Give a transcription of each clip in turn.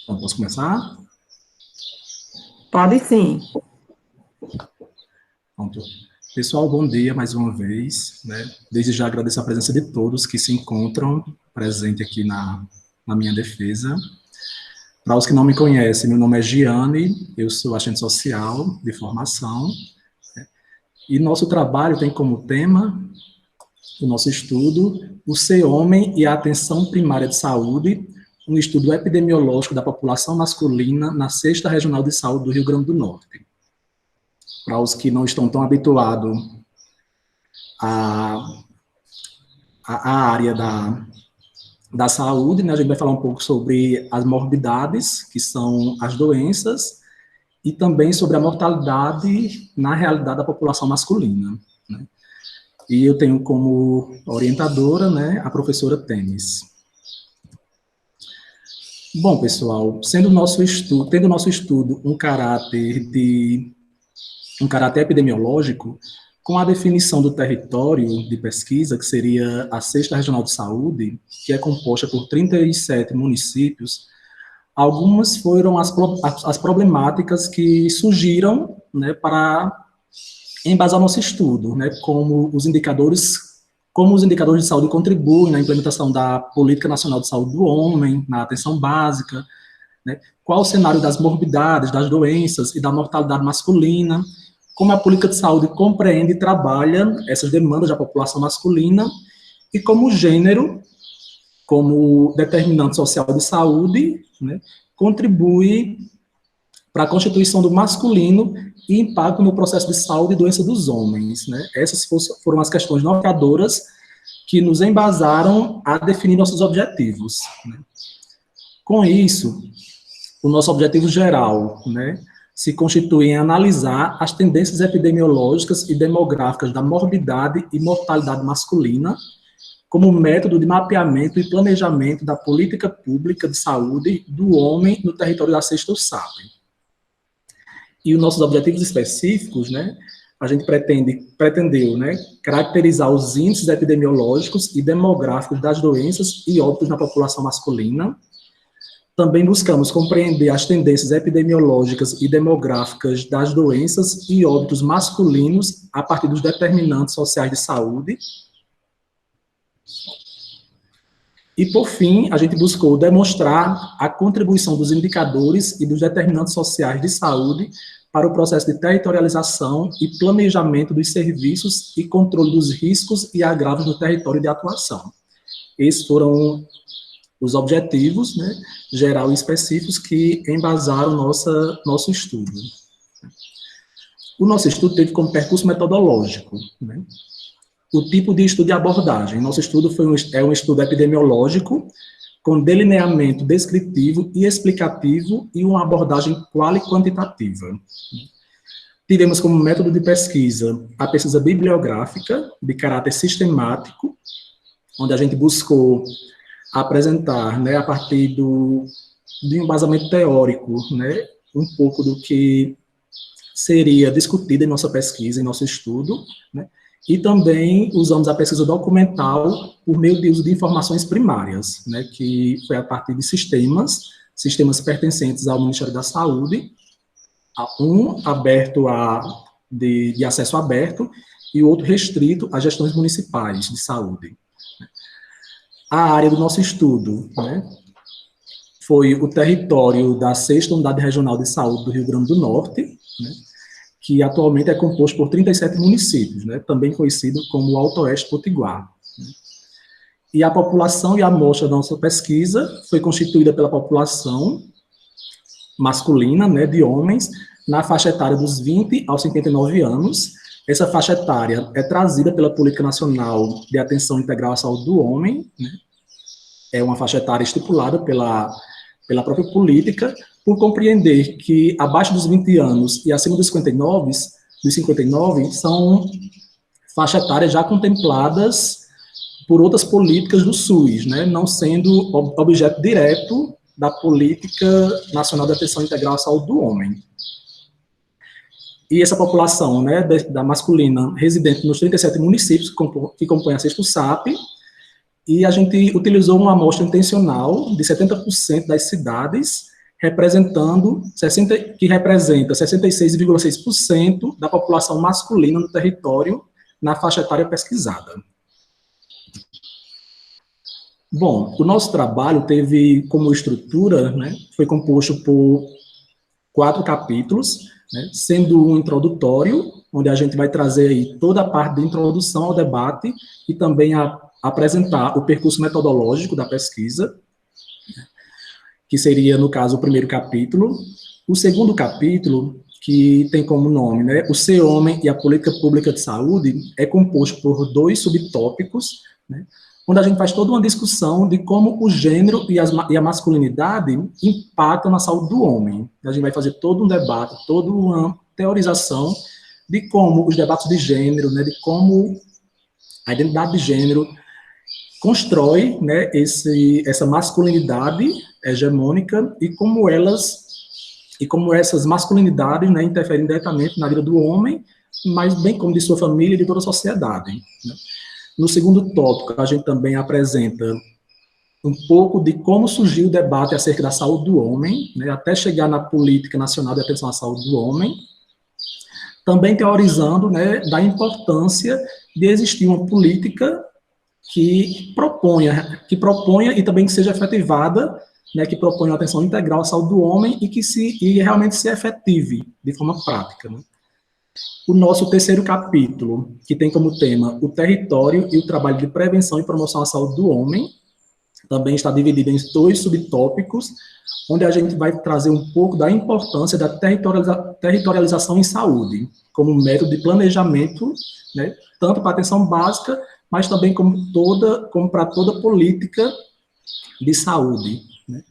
Então, posso começar? Pode sim. Pronto. Pessoal, bom dia mais uma vez, né? Desde já agradeço a presença de todos que se encontram presente aqui na minha defesa. Para os que não me conhecem, meu nome é Giane, eu sou agente social de formação, né? E nosso trabalho tem como tema, o nosso estudo, o ser homem e a atenção primária de saúde, um estudo epidemiológico da população masculina na 6ª Regional de Saúde do Rio Grande do Norte. Para os que não estão tão habituados a área da saúde, né? A gente vai falar um pouco sobre as morbidades, que são as doenças, e também sobre a mortalidade na realidade da população masculina, né? E eu tenho como orientadora, né, a professora Temis. Bom, pessoal, tendo nosso estudo um caráter epidemiológico, com a definição do território de pesquisa, que seria a 6ª Regional de Saúde, que é composta por 37 municípios, algumas foram as problemáticas que surgiram, né, para embasar nosso estudo, né, como os indicadores de saúde contribuem na implementação da Política Nacional de Saúde do Homem, na atenção básica, né, qual o cenário das morbidades, das doenças e da mortalidade masculina, como a política de saúde compreende e trabalha essas demandas da população masculina, e como o gênero, como determinante social de saúde, né, contribui para a constituição do masculino e impacto no processo de saúde e doença dos homens, né? Essas foram as questões norteadoras que nos embasaram a definir nossos objetivos, né? Com isso, o nosso objetivo geral, né, se constitui em analisar as tendências epidemiológicas e demográficas da morbidade e mortalidade masculina, como método de mapeamento e planejamento da política pública de saúde do homem no território da Sexta SAP. E os nossos objetivos específicos, né, a gente pretendeu, né, caracterizar os índices epidemiológicos e demográficos das doenças e óbitos na população masculina. Também buscamos compreender as tendências epidemiológicas e demográficas das doenças e óbitos masculinos a partir dos determinantes sociais de saúde. E, por fim, a gente buscou demonstrar a contribuição dos indicadores e dos determinantes sociais de saúde para o processo de territorialização e planejamento dos serviços e controle dos riscos e agravos no território de atuação. Esses foram os objetivos, né, geral e específicos que embasaram nosso estudo. O nosso estudo teve como percurso metodológico, né, o tipo de estudo e abordagem. Nosso estudo é um estudo epidemiológico, com delineamento descritivo e explicativo e uma abordagem qual e quantitativa. Tivemos como método de pesquisa a pesquisa bibliográfica, de caráter sistemático, onde a gente buscou apresentar, né, a partir de um embasamento teórico, né, um pouco do que seria discutido em nossa pesquisa, em nosso estudo, né, e também usamos a pesquisa documental por meio de uso de informações primárias, né, que foi a partir de sistemas pertencentes ao Ministério da Saúde, um aberto de acesso aberto e o outro restrito a gestões municipais de saúde. A área do nosso estudo, né, foi o território da 6ª Unidade Regional de Saúde do Rio Grande do Norte, né, que atualmente é composto por 37 municípios, né, também conhecido como Alto Oeste Potiguar. Né. E a população e a amostra da nossa pesquisa foi constituída pela população masculina, né, de homens, na faixa etária dos 20 aos 59 anos. Essa faixa etária é trazida pela Política Nacional de Atenção Integral à Saúde do Homem, né. É uma faixa etária estipulada pela própria política, por compreender que abaixo dos 20 anos e acima dos 59 são faixas etárias já contempladas por outras políticas do SUS, né, não sendo objeto direto da Política Nacional de Atenção Integral à Saúde do Homem. E essa população, né, da masculina residente nos 37 municípios que compõem a Sexta SAP, e a gente utilizou uma amostra intencional de 70% das cidades que representa 66,6% da população masculina no território na faixa etária pesquisada. Bom, o nosso trabalho teve como estrutura, né, foi composto por 4 capítulos, né, sendo um introdutório, onde a gente vai trazer aí toda a parte de introdução ao debate e também apresentar o percurso metodológico da pesquisa, que seria, no caso, o primeiro capítulo. O segundo capítulo, que tem como nome, né, o Ser Homem e a Política Pública de Saúde, é composto por 2 subtópicos, né, onde a gente faz toda uma discussão de como o gênero e a masculinidade impactam na saúde do homem. A gente vai fazer todo um debate, toda uma teorização de como os debates de gênero, né, de como a identidade de gênero constrói, né, essa masculinidade hegemônica e como essas masculinidades, né, interferem diretamente na vida do homem, mas bem como de sua família e de toda a sociedade, né. No segundo tópico, a gente também apresenta um pouco de como surgiu o debate acerca da saúde do homem, né, até chegar na Política Nacional de Atenção à Saúde do Homem, também teorizando, né, da importância de existir uma política que proponha e também que seja efetivada, né, que proponha uma atenção integral à saúde do homem e realmente se efetive de forma prática, né. O nosso terceiro capítulo, que tem como tema o território e o trabalho de prevenção e promoção à saúde do homem, também está dividido em 2 subtópicos, onde a gente vai trazer um pouco da importância da territorialização em saúde, como método de planejamento, né, tanto para a atenção básica, mas também como para toda política de saúde, né.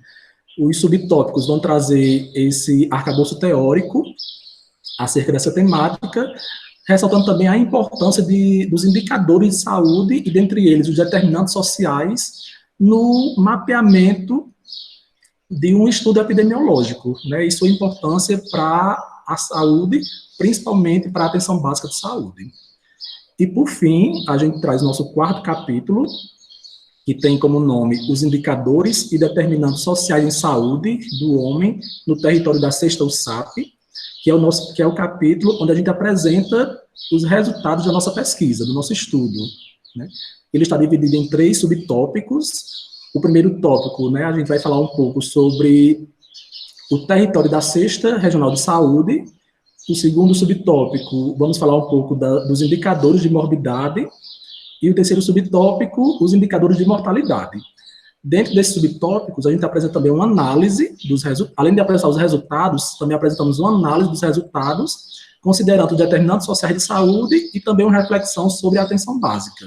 Os subtópicos vão trazer esse arcabouço teórico acerca dessa temática, ressaltando também a importância dos indicadores de saúde e, dentre eles, os determinantes sociais no mapeamento de um estudo epidemiológico, né, e sua importância para a saúde, principalmente para a atenção básica de saúde. E, por fim, a gente traz o nosso 4º capítulo, que tem como nome os indicadores e determinantes sociais em saúde do homem no território da 6ª USAP, que é o capítulo onde a gente apresenta os resultados da nossa pesquisa, do nosso estudo, né. Ele está dividido em 3 subtópicos. O primeiro tópico, né, a gente vai falar um pouco sobre o território da 6ª Regional de Saúde. O segundo subtópico, vamos falar um pouco dos indicadores de morbidade. E o terceiro subtópico, os indicadores de mortalidade. Dentro desses subtópicos, a gente apresenta também uma análise dos resultados. Além de apresentar os resultados, também apresentamos uma análise dos resultados, considerando os determinantes sociais de saúde e também uma reflexão sobre a atenção básica.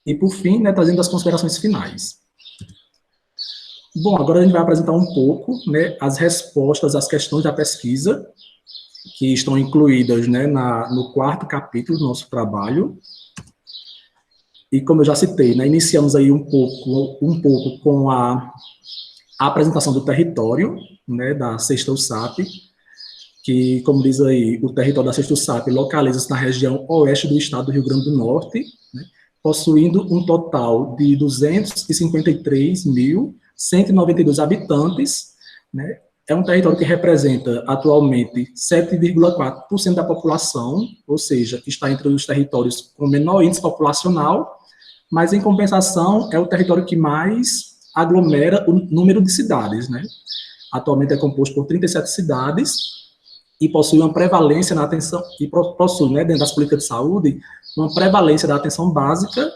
E, por fim, né, trazendo as considerações finais. Bom, agora a gente vai apresentar um pouco, né, as respostas às questões da pesquisa, que estão incluídas, né, no 4º capítulo do nosso trabalho. E, como eu já citei, né, iniciamos aí um pouco com a apresentação do território, né, da 6ª USAP, que, como diz aí, o território da 6ª USAP localiza-se na região oeste do estado do Rio Grande do Norte, né, possuindo um total de 253.192 habitantes, né. É um território que representa, atualmente, 7,4% da população, ou seja, está entre os territórios com menor índice populacional, mas, em compensação, é o território que mais aglomera o número de cidades, né. Atualmente é composto por 37 cidades e possui uma prevalência na atenção, né, dentro das políticas de saúde, uma prevalência da atenção básica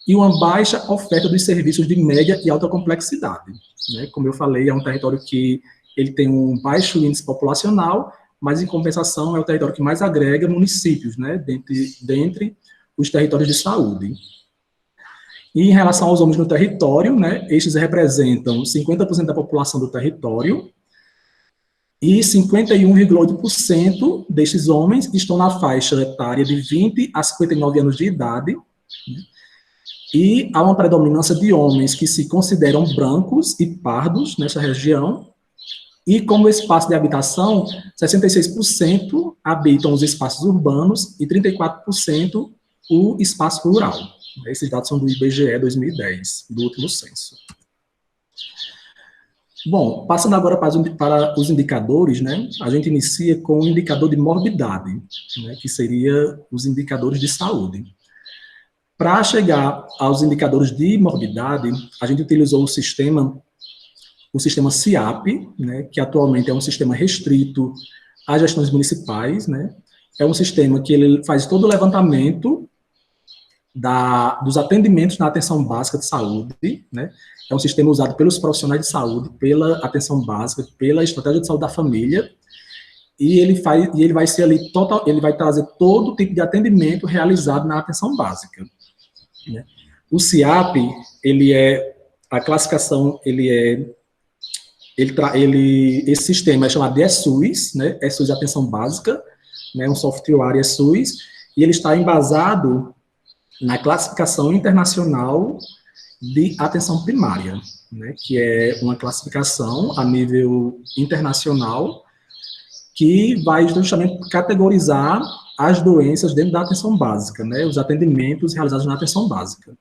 e uma baixa oferta dos serviços de média e alta complexidade, né. Como eu falei, é um território que ele tem um baixo índice populacional, mas, em compensação, é o território que mais agrega municípios, né, dentre os territórios de saúde. E, em relação aos homens no território, né, estes representam 50% da população do território, e 51,8% destes homens estão na faixa etária de 20 a 59 anos de idade, né, e há uma predominância de homens que se consideram brancos e pardos nessa região, e, como espaço de habitação, 66% habitam os espaços urbanos e 34% o espaço rural. Esses dados são do IBGE 2010, do último censo. Bom, passando agora para os indicadores, né, a gente inicia com o indicador de morbidade, né, que seria os indicadores de saúde. Para chegar aos indicadores de morbidade, a gente utilizou o sistema CIAP, né, que atualmente é um sistema restrito às gestões municipais, né, é um sistema que ele faz todo o levantamento dos atendimentos na atenção básica de saúde, né, é um sistema usado pelos profissionais de saúde, pela atenção básica, pela estratégia de saúde da família, e ele vai ser ali ele vai trazer todo tipo de atendimento realizado na atenção básica, né. O CIAP, a classificação, esse sistema é chamado de ESUS, né, ESUS é Atenção Básica, né, um software ESUS, e ele está embasado na classificação internacional de atenção primária, né, que é uma classificação a nível internacional que vai justamente categorizar as doenças dentro da atenção básica, né, os atendimentos realizados na atenção básica.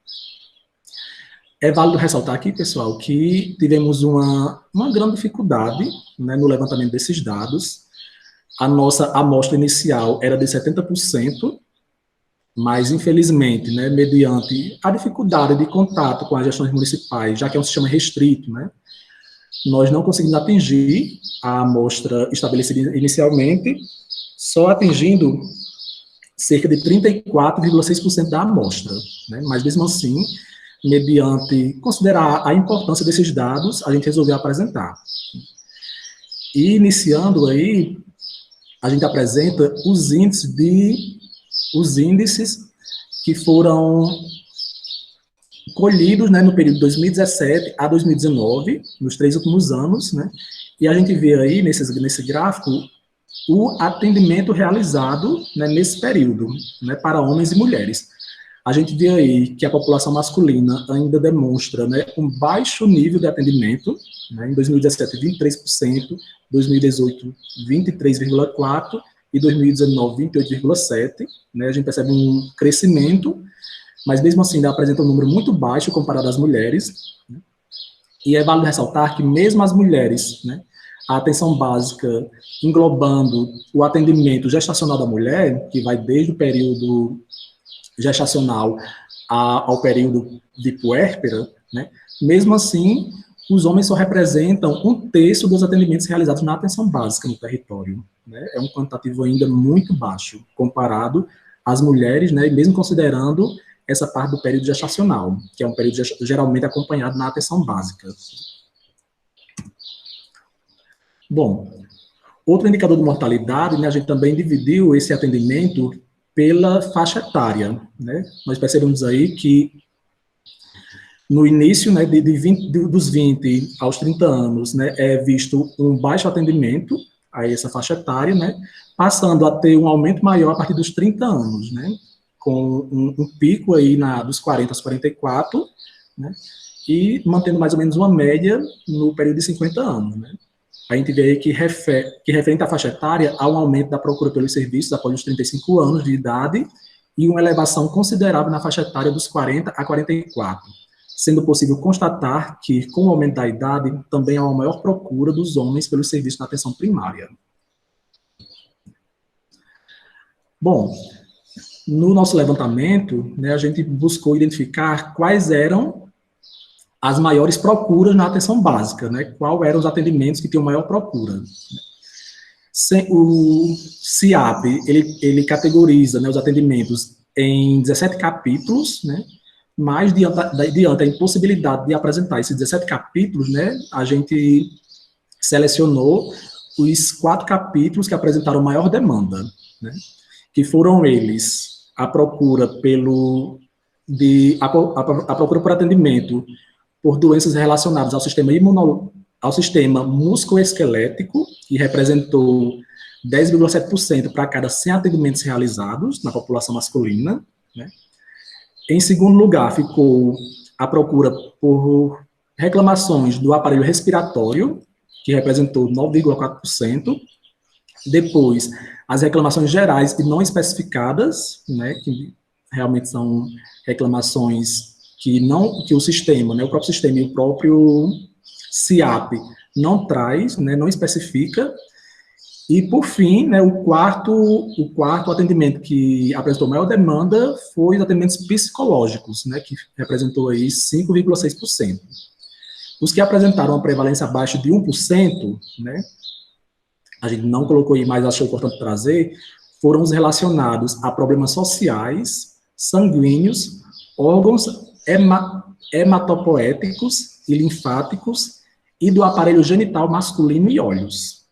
É válido ressaltar aqui, pessoal, que tivemos uma grande dificuldade, né, no levantamento desses dados. A nossa amostra inicial era de 70%, mas, infelizmente, né, mediante a dificuldade de contato com as gestões municipais, já que é um sistema restrito, né, nós não conseguimos atingir a amostra estabelecida inicialmente, só atingindo cerca de 34,6% da amostra, né, mas, mesmo assim, mediante considerar a importância desses dados, a gente resolveu apresentar. E, iniciando aí, a gente apresenta os índices que foram colhidos, né, no período de 2017 a 2019, nos 3 últimos anos, né, e a gente vê aí, nesse gráfico, o atendimento realizado, né, nesse período, né, para homens e mulheres. A gente vê aí que a população masculina ainda demonstra, né, um baixo nível de atendimento, né, em 2017, 23%, 2018, 23,4%, e 2019, 28,7%, né, a gente percebe um crescimento, mas mesmo assim ainda apresenta um número muito baixo comparado às mulheres, né, e é válido ressaltar que mesmo as mulheres, né, a atenção básica englobando o atendimento gestacional da mulher, que vai desde o período gestacional ao período de puérpera, né, mesmo assim, os homens só representam 1/3 dos atendimentos realizados na atenção básica no território, né, é um quantitativo ainda muito baixo, comparado às mulheres, né, e mesmo considerando essa parte do período gestacional, que é um período geralmente acompanhado na atenção básica. Bom, outro indicador de mortalidade, né, a gente também dividiu esse atendimento pela faixa etária, né? Nós percebemos aí que no início, né, dos 20 aos 30 anos, né, é visto um baixo atendimento a essa faixa etária, né, passando a ter um aumento maior a partir dos 30 anos, né, com um pico aí dos 40 aos 44, né, e mantendo mais ou menos uma média no período de 50 anos, né. A gente vê aí que referente à faixa etária, há um aumento da procura pelos serviços após os 35 anos de idade e uma elevação considerável na faixa etária dos 40 a 44, sendo possível constatar que, com o aumento da idade, também há uma maior procura dos homens pelos serviços na atenção primária. Bom, no nosso levantamento, né, a gente buscou identificar quais eram as maiores procuras na atenção básica, né? Qual eram os atendimentos que tinham maior procura. O CIAP, ele categoriza, né, os atendimentos em 17 capítulos, né? Mas, diante da impossibilidade de apresentar esses 17 capítulos, né, a gente selecionou os 4 capítulos que apresentaram maior demanda, né? Que foram eles, a procura por atendimento por doenças relacionadas ao sistema musculoesquelético, que representou 10,7% para cada 100 atendimentos realizados na população masculina, né? Em segundo lugar, ficou a procura por reclamações do aparelho respiratório, que representou 9,4%. Depois, as reclamações gerais e não especificadas, né, que realmente são reclamações que o sistema, né, o próprio sistema e o próprio CIAP não traz, né, não especifica. E, por fim, né, o quarto atendimento que apresentou maior demanda foi os atendimentos psicológicos, né, que representou aí 5,6%. Os que apresentaram uma prevalência abaixo de 1%, né, a gente não colocou aí, mas achou importante trazer, foram os relacionados a problemas sociais, sanguíneos, órgãos hematopoéticos e linfáticos e do aparelho genital masculino e olhos.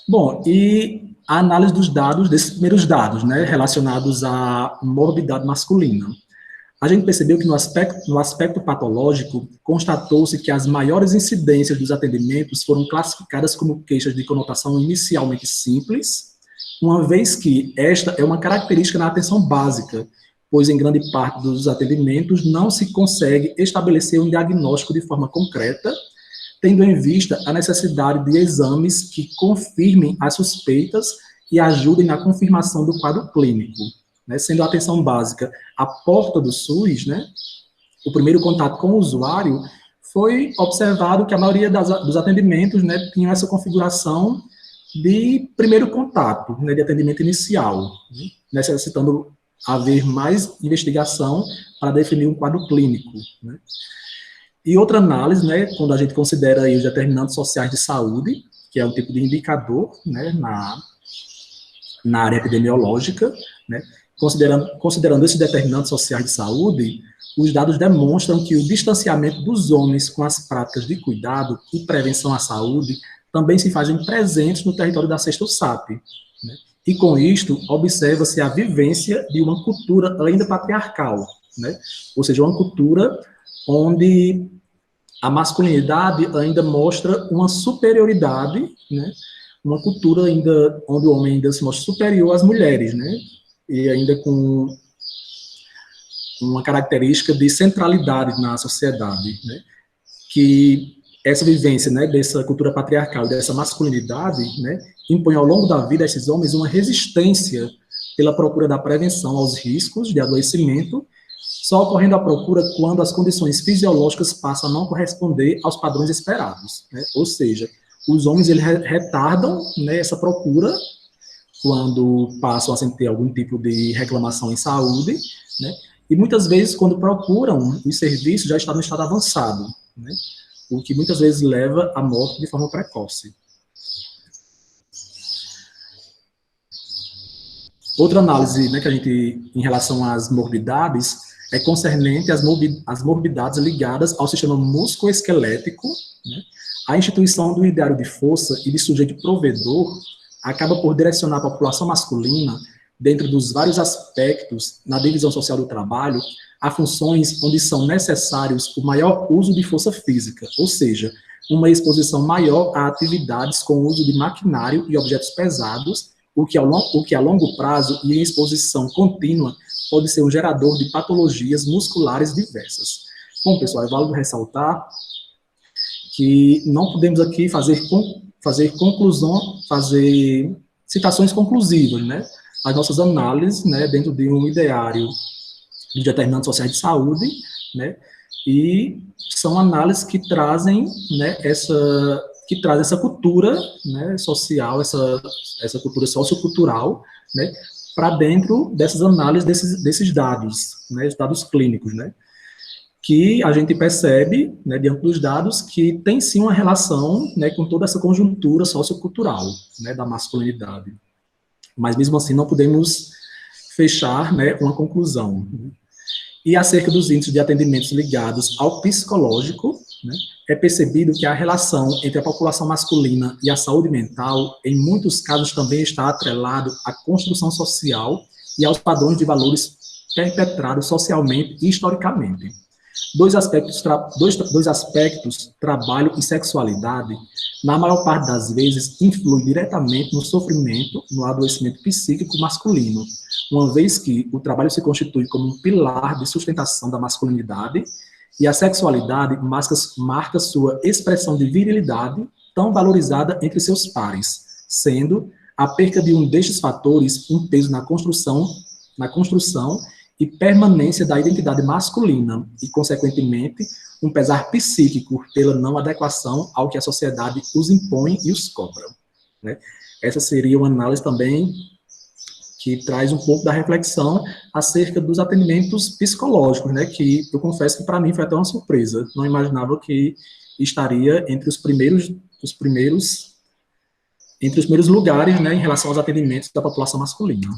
Bom, e a análise dos dados, desses primeiros dados, né, relacionados à morbidade masculina. A gente percebeu que no aspecto patológico, constatou-se que as maiores incidências dos atendimentos foram classificadas como queixas de conotação inicialmente simples, uma vez que esta é uma característica na atenção básica, pois em grande parte dos atendimentos não se consegue estabelecer um diagnóstico de forma concreta, tendo em vista a necessidade de exames que confirmem as suspeitas e ajudem na confirmação do quadro clínico. Né, sendo a atenção básica a porta do SUS, né, o primeiro contato com o usuário, foi observado que a maioria dos atendimentos, né, tinham essa configuração de primeiro contato, né, de atendimento inicial, né, necessitando haver mais investigação para definir um quadro clínico. Né. E outra análise, né, quando a gente considera aí os determinantes sociais de saúde, que é um tipo de indicador, né, na área epidemiológica, né, considerando esses determinantes sociais de saúde, os dados demonstram que o distanciamento dos homens com as práticas de cuidado e prevenção à saúde também se fazem presentes no território da sexta SAP. Né? E com isto, observa-se a vivência de uma cultura ainda patriarcal, né? Ou seja, uma cultura onde a masculinidade ainda mostra uma superioridade, né? Uma cultura ainda onde o homem ainda se mostra superior às mulheres, né? E ainda com uma característica de centralidade na sociedade, né? Que essa vivência, né, dessa cultura patriarcal, dessa masculinidade, né, impõe ao longo da vida a esses homens uma resistência pela procura da prevenção aos riscos de adoecimento, só ocorrendo a procura quando as condições fisiológicas passam a não corresponder aos padrões esperados, né? Ou seja, os homens eles retardam, né, essa procura quando passam a sentir algum tipo de reclamação em saúde, né? E muitas vezes, quando procuram os serviços, já está no estado avançado, né? O que muitas vezes leva à morte de forma precoce. Outra análise, né, que a gente, em relação às morbidades, é concernente às morbidades ligadas ao sistema musculoesquelético, né? A instituição do ideário de força e de sujeito provedor acaba por direcionar a população masculina, dentro dos vários aspectos na divisão social do trabalho, a funções onde são necessários o maior uso de força física, ou seja, uma exposição maior a atividades com uso de maquinário e objetos pesados, o que a longo prazo e em exposição contínua pode ser um gerador de patologias musculares diversas. Bom, pessoal, é válido ressaltar que não podemos aqui fazer citações conclusivas, né? As nossas análises, né, dentro de um ideário de determinantes sociais de saúde, né, e são análises que trazem, né, essa cultura, né, social, essa cultura sociocultural, né, para dentro dessas análises desses dados, né, os dados clínicos, né, que a gente percebe, né, diante dos dados, que tem sim uma relação, né, com toda essa conjuntura sociocultural, né, da masculinidade. Mas mesmo assim não podemos fechar, né, uma conclusão. E acerca dos índices de atendimentos ligados ao psicológico, né, é percebido que a relação entre a população masculina e a saúde mental, em muitos casos, também está atrelado à construção social e aos padrões de valores perpetrados socialmente e historicamente. Dois aspectos, trabalho e sexualidade, na maior parte das vezes, influem diretamente no sofrimento, no adoecimento psíquico masculino, uma vez que o trabalho se constitui como um pilar de sustentação da masculinidade e a sexualidade marca sua expressão de virilidade tão valorizada entre seus pares, sendo a perca de um destes fatores um peso na construção e permanência da identidade masculina e, consequentemente, um pesar psíquico pela não adequação ao que a sociedade os impõe e os cobra. Né? Essa seria uma análise também que traz um pouco da reflexão acerca dos atendimentos psicológicos, né, que eu confesso que para mim foi até uma surpresa. Não imaginava que estaria entre os primeiros lugares, né, em relação aos atendimentos da população masculina.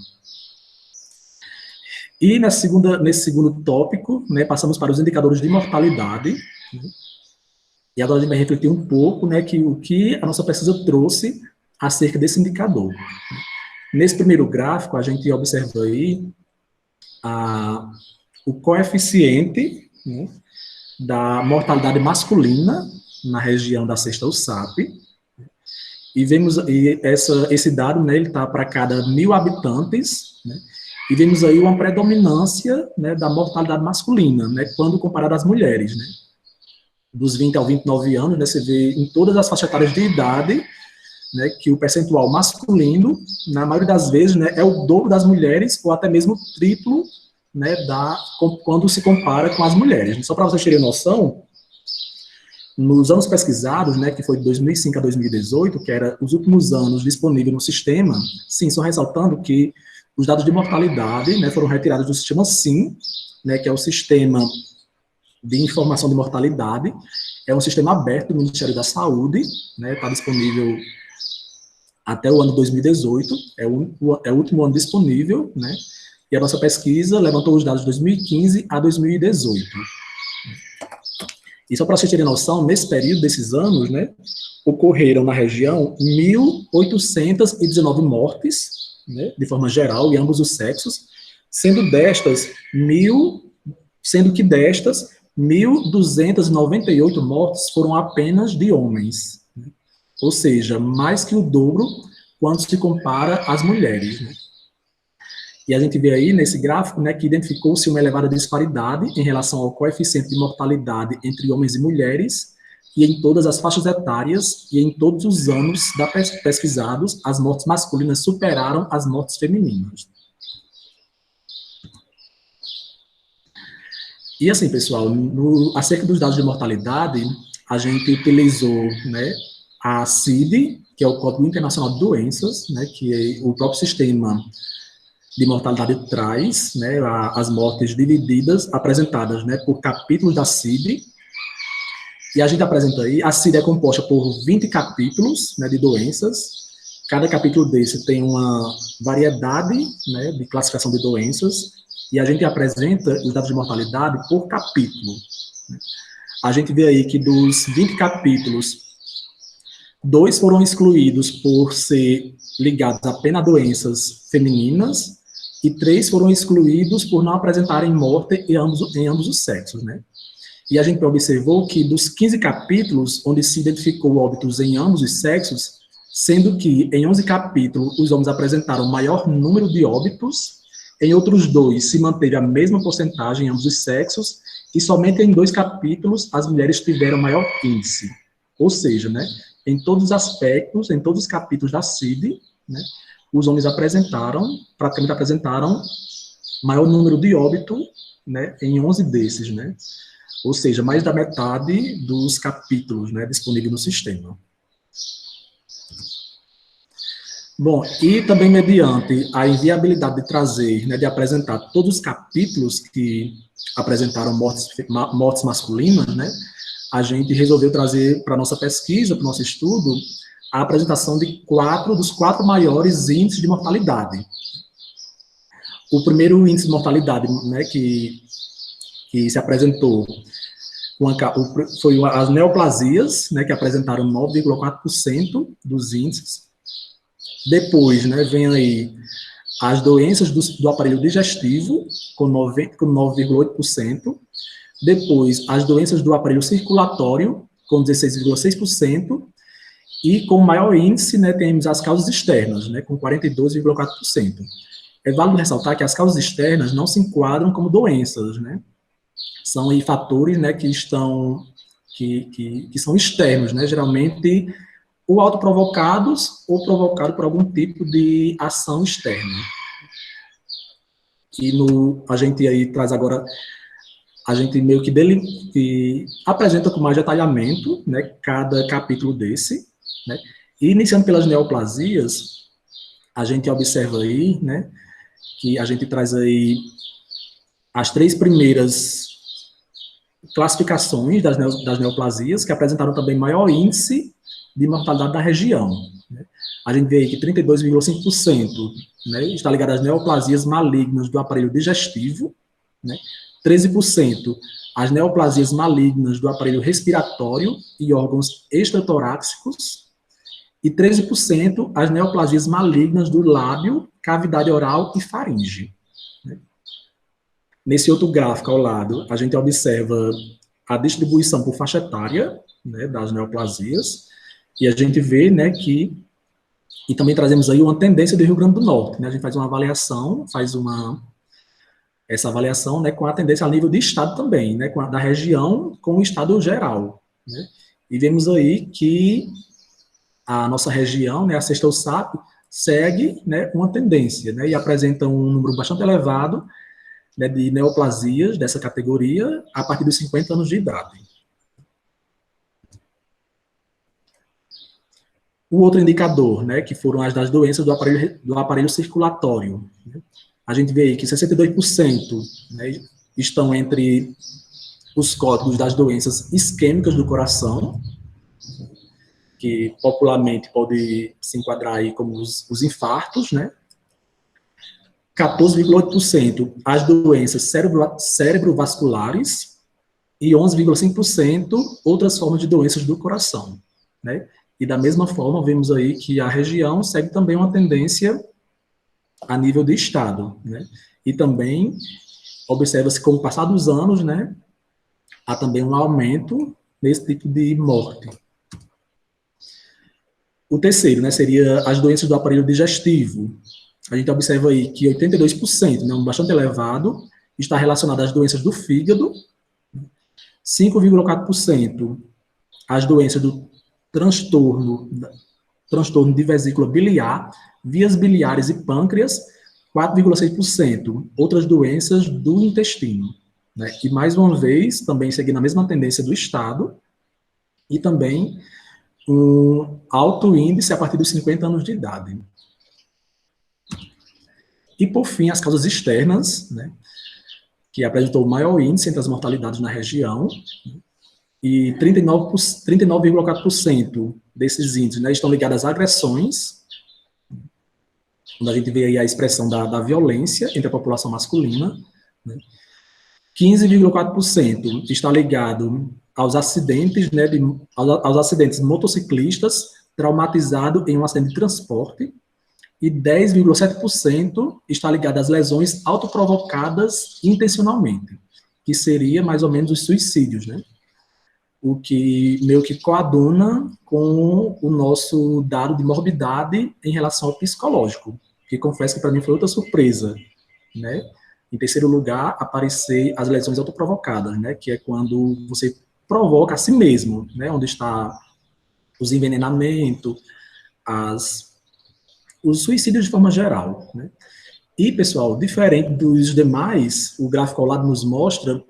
E nesse segundo tópico, né, passamos para os indicadores de mortalidade. Né, e agora a gente vai refletir um pouco, né, o que a nossa pesquisa trouxe acerca desse indicador. Nesse primeiro gráfico, a gente observa aí o coeficiente, né, da mortalidade masculina na região da sexta USAP, e vemos esse dado, né, ele está para cada 1.000 habitantes, né, e vemos aí uma predominância, né, da mortalidade masculina, né, quando comparado às mulheres, né, dos 20 aos 29 anos, né, você vê em todas as faixas etárias de idade, né, que o percentual masculino, na maioria das vezes, né, é o dobro das mulheres, ou até mesmo o triplo, né, quando se compara com as mulheres. Só para vocês terem noção, nos anos pesquisados, né, que foi de 2005 a 2018, que era os últimos anos disponíveis no sistema, sim, só ressaltando que os dados de mortalidade, né, foram retirados do sistema SIM, né, que é o Sistema de Informação de Mortalidade, é um sistema aberto do Ministério da Saúde, né, está disponível até o ano 2018, é o último ano disponível, né, e a nossa pesquisa levantou os dados de 2015 a 2018. E só para vocês terem noção, nesse período desses anos, né, ocorreram na região 1.819 mortes, né, de forma geral, em ambos os sexos, sendo que destas, 1.298 mortes foram apenas de homens, né? Ou seja, mais que o dobro quando se compara às mulheres, né? E a gente vê aí nesse gráfico, né, que identificou-se uma elevada disparidade em relação ao coeficiente de mortalidade entre homens e mulheres, e em todas as faixas etárias e em todos os anos pesquisados, as mortes masculinas superaram as mortes femininas. E assim, pessoal, acerca dos dados de mortalidade, a gente utilizou, né, a CID, que é o Código Internacional de Doenças, né, que o próprio sistema de mortalidade traz, né, as mortes divididas, apresentadas, né, por capítulos da CID, e a gente apresenta aí, a CID é composta por 20 capítulos, né, de doenças, cada capítulo desse tem uma variedade, né, de classificação de doenças, e a gente apresenta os dados de mortalidade por capítulo. A gente vê aí que dos 20 capítulos, 2 foram excluídos por ser ligados apenas a doenças femininas, e 3 foram excluídos por não apresentarem morte em ambos os sexos, né? E a gente observou que dos 15 capítulos, onde se identificou óbitos em ambos os sexos, sendo que em 11 capítulos os homens apresentaram maior número de óbitos, em outros 2 se manteve a mesma porcentagem em ambos os sexos, e somente em 2 capítulos as mulheres tiveram maior índice. Ou seja, né, em todos os aspectos, em todos os capítulos da CID, né, os homens praticamente apresentaram maior número de óbito, né, em 11 desses, né? Ou seja, mais da metade dos capítulos, né, disponíveis no sistema. Bom, e também mediante a inviabilidade de trazer, né, de apresentar todos os capítulos que apresentaram mortes masculinas, né, a gente resolveu trazer para a nossa pesquisa, para o nosso estudo, a apresentação dos quatro maiores índices de mortalidade. O primeiro índice de mortalidade, né, que se apresentou foi as neoplasias, né, que apresentaram 9,4% dos índices. Depois, né, vem aí as doenças do aparelho digestivo, com 9,8%. Depois, as doenças do aparelho circulatório, com 16,6%. E com maior índice, né, temos as causas externas, né, com 42,4%. É válido ressaltar que as causas externas não se enquadram como doenças, né? São aí fatores, né, que são externos, né, geralmente ou autoprovocados ou provocados por algum tipo de ação externa. E a gente aí traz agora, a gente meio que apresenta com mais detalhamento, né, cada capítulo desse, né, e iniciando pelas neoplasias, a gente observa aí, né, que a gente traz aí as 3 primeiras classificações das neoplasias, que apresentaram também maior índice de mortalidade da região, né. A gente vê aí que 32,5%, né, está ligado às neoplasias malignas do aparelho digestivo, né, 13% às neoplasias malignas do aparelho respiratório e órgãos extratorácicos, e 13% às neoplasias malignas do lábio, cavidade oral e faringe. Né. Nesse outro gráfico ao lado, a gente observa a distribuição por faixa etária, né, das neoplasias, e a gente vê, né, que e também trazemos aí uma tendência do Rio Grande do Norte, né? A gente faz uma avaliação, essa avaliação, né, com a tendência a nível de estado também, né, da região com o estado geral, né? E vemos aí que a nossa região, né, a Sexta USAP, segue, né, uma tendência, né, e apresenta um número bastante elevado, né, de neoplasias dessa categoria a partir dos 50 anos de idade. O outro indicador, né, que foram as das doenças do aparelho circulatório. Né? A gente vê aí que 62%, né, estão entre os códigos das doenças isquêmicas do coração, que popularmente pode se enquadrar aí como os infartos, né? 14,8% as doenças cerebrovasculares e 11,5% outras formas de doenças do coração, né? E da mesma forma, vemos aí que a região segue também uma tendência a nível de estado, né? E também observa-se com o passar dos anos, né, há também um aumento nesse tipo de morte. O terceiro, né, seria as doenças do aparelho digestivo. A gente observa aí que 82%, né, um bastante elevado, está relacionado às doenças do fígado, 5,4% às doenças do transtorno de vesícula biliar, vias biliares e pâncreas, 4,6%, outras doenças do intestino. Né? E, mais uma vez, também seguindo a mesma tendência do Estado, e também um alto índice a partir dos 50 anos de idade. E, por fim, as causas externas, né, que apresentou o maior índice entre as mortalidades na região, e 39,4% desses índices, né, estão ligados às agressões, onde a gente vê aí a expressão da violência entre a população masculina, né. 15,4% está ligado aos acidentes, né, aos acidentes motociclistas traumatizados em um acidente de transporte, e 10,7% está ligado às lesões autoprovocadas intencionalmente, que seria mais ou menos os suicídios, né? O que meio que coaduna com o nosso dado de morbidade em relação ao psicológico, que confesso que para mim foi outra surpresa, né? Em terceiro lugar, aparecer as lesões autoprovocadas, né? Que é quando você provoca a si mesmo, né? Onde está os envenenamentos, os suicídios de forma geral, né? E, pessoal, diferente dos demais, o gráfico ao lado nos mostra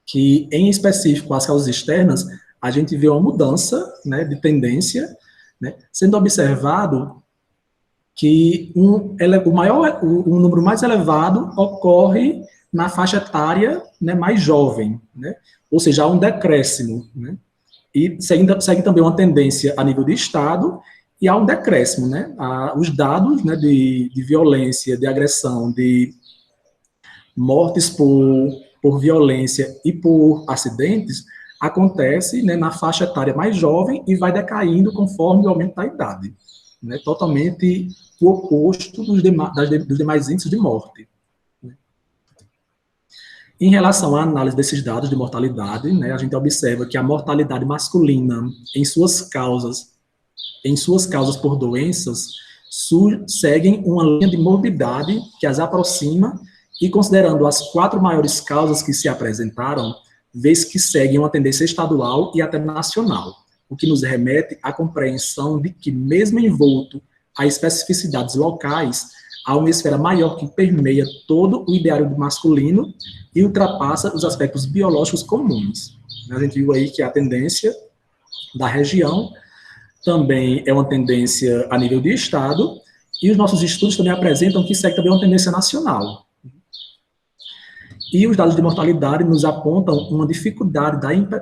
que, em específico, as causas externas, a gente vê uma mudança, né, de tendência, né, sendo observado que o número mais elevado ocorre na faixa etária, né, mais jovem, né, ou seja, há um decréscimo, né, e segue também uma tendência a nível de Estado, e há um decréscimo, né, os dados, né, de violência, de agressão, de mortes por violência e por acidentes, acontece, né, na faixa etária mais jovem e vai decaindo conforme o aumento da idade. Né, totalmente o oposto dos demais índices de morte. Em relação à análise desses dados de mortalidade, né, a gente observa que a mortalidade masculina, em suas causas por doenças, seguem uma linha de morbidade que as aproxima, e considerando as 4 maiores causas que se apresentaram, vê-se que seguem uma tendência estadual e até nacional, o que nos remete à compreensão de que, mesmo envolto a especificidades locais, há uma esfera maior que permeia todo o ideário do masculino e ultrapassa os aspectos biológicos comuns. A gente viu aí que a tendência da região também é uma tendência a nível de Estado, e os nossos estudos também apresentam que segue também uma tendência nacional. E os dados de mortalidade nos apontam uma dificuldade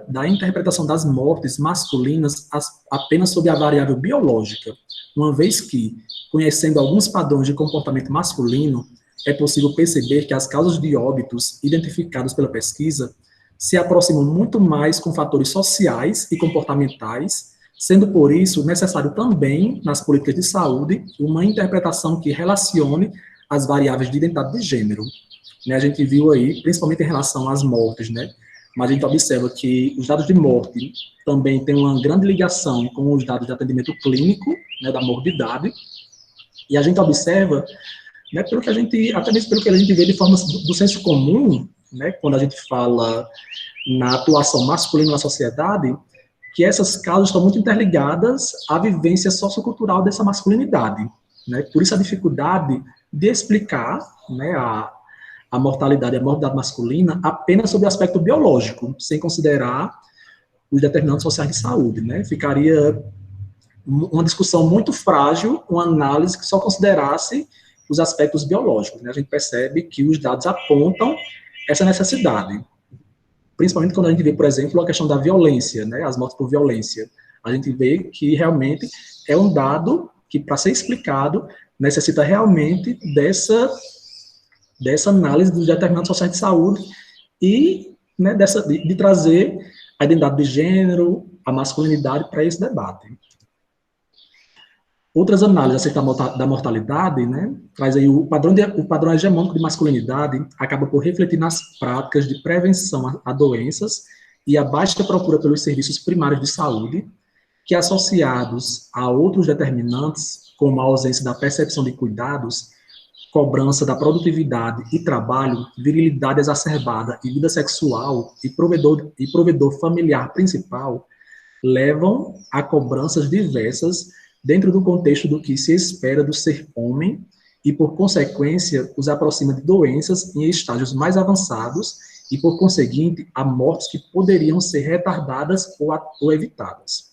da interpretação das mortes masculinas apenas sob a variável biológica, uma vez que, conhecendo alguns padrões de comportamento masculino, é possível perceber que as causas de óbitos identificadas pela pesquisa se aproximam muito mais com fatores sociais e comportamentais, sendo por isso necessário também, nas políticas de saúde, uma interpretação que relacione as variáveis de identidade de gênero. Né, a gente viu aí, principalmente em relação às mortes, né, mas a gente observa que os dados de morte também têm uma grande ligação com os dados de atendimento clínico, né, da morbidade, e a gente observa, né, pelo que a gente, até mesmo pelo que a gente vê de forma do senso comum, né, quando a gente fala na atuação masculina na sociedade, que essas causas estão muito interligadas à vivência sociocultural dessa masculinidade, né, por isso a dificuldade de explicar, né, a mortalidade e a morbidade masculina apenas sob o aspecto biológico, sem considerar os determinantes sociais de saúde, né? Ficaria uma discussão muito frágil, uma análise que só considerasse os aspectos biológicos, né? A gente percebe que os dados apontam essa necessidade, principalmente quando a gente vê, por exemplo, a questão da violência, né? As mortes por violência. A gente vê que realmente é um dado que, para ser explicado, necessita realmente dessa análise dos determinantes sociais de saúde e, né, de trazer a identidade de gênero, a masculinidade para esse debate. Outras análises acerca da mortalidade, né, traz aí o padrão hegemônico de masculinidade acaba por refletir nas práticas de prevenção a doenças e a baixa procura pelos serviços primários de saúde, que associados a outros determinantes, como a ausência da percepção de cuidados, cobrança da produtividade e trabalho, virilidade exacerbada e vida sexual e provedor familiar principal, levam a cobranças diversas dentro do contexto do que se espera do ser homem e, por consequência, os aproxima de doenças em estágios mais avançados e, por conseguinte, a mortes que poderiam ser retardadas ou evitadas.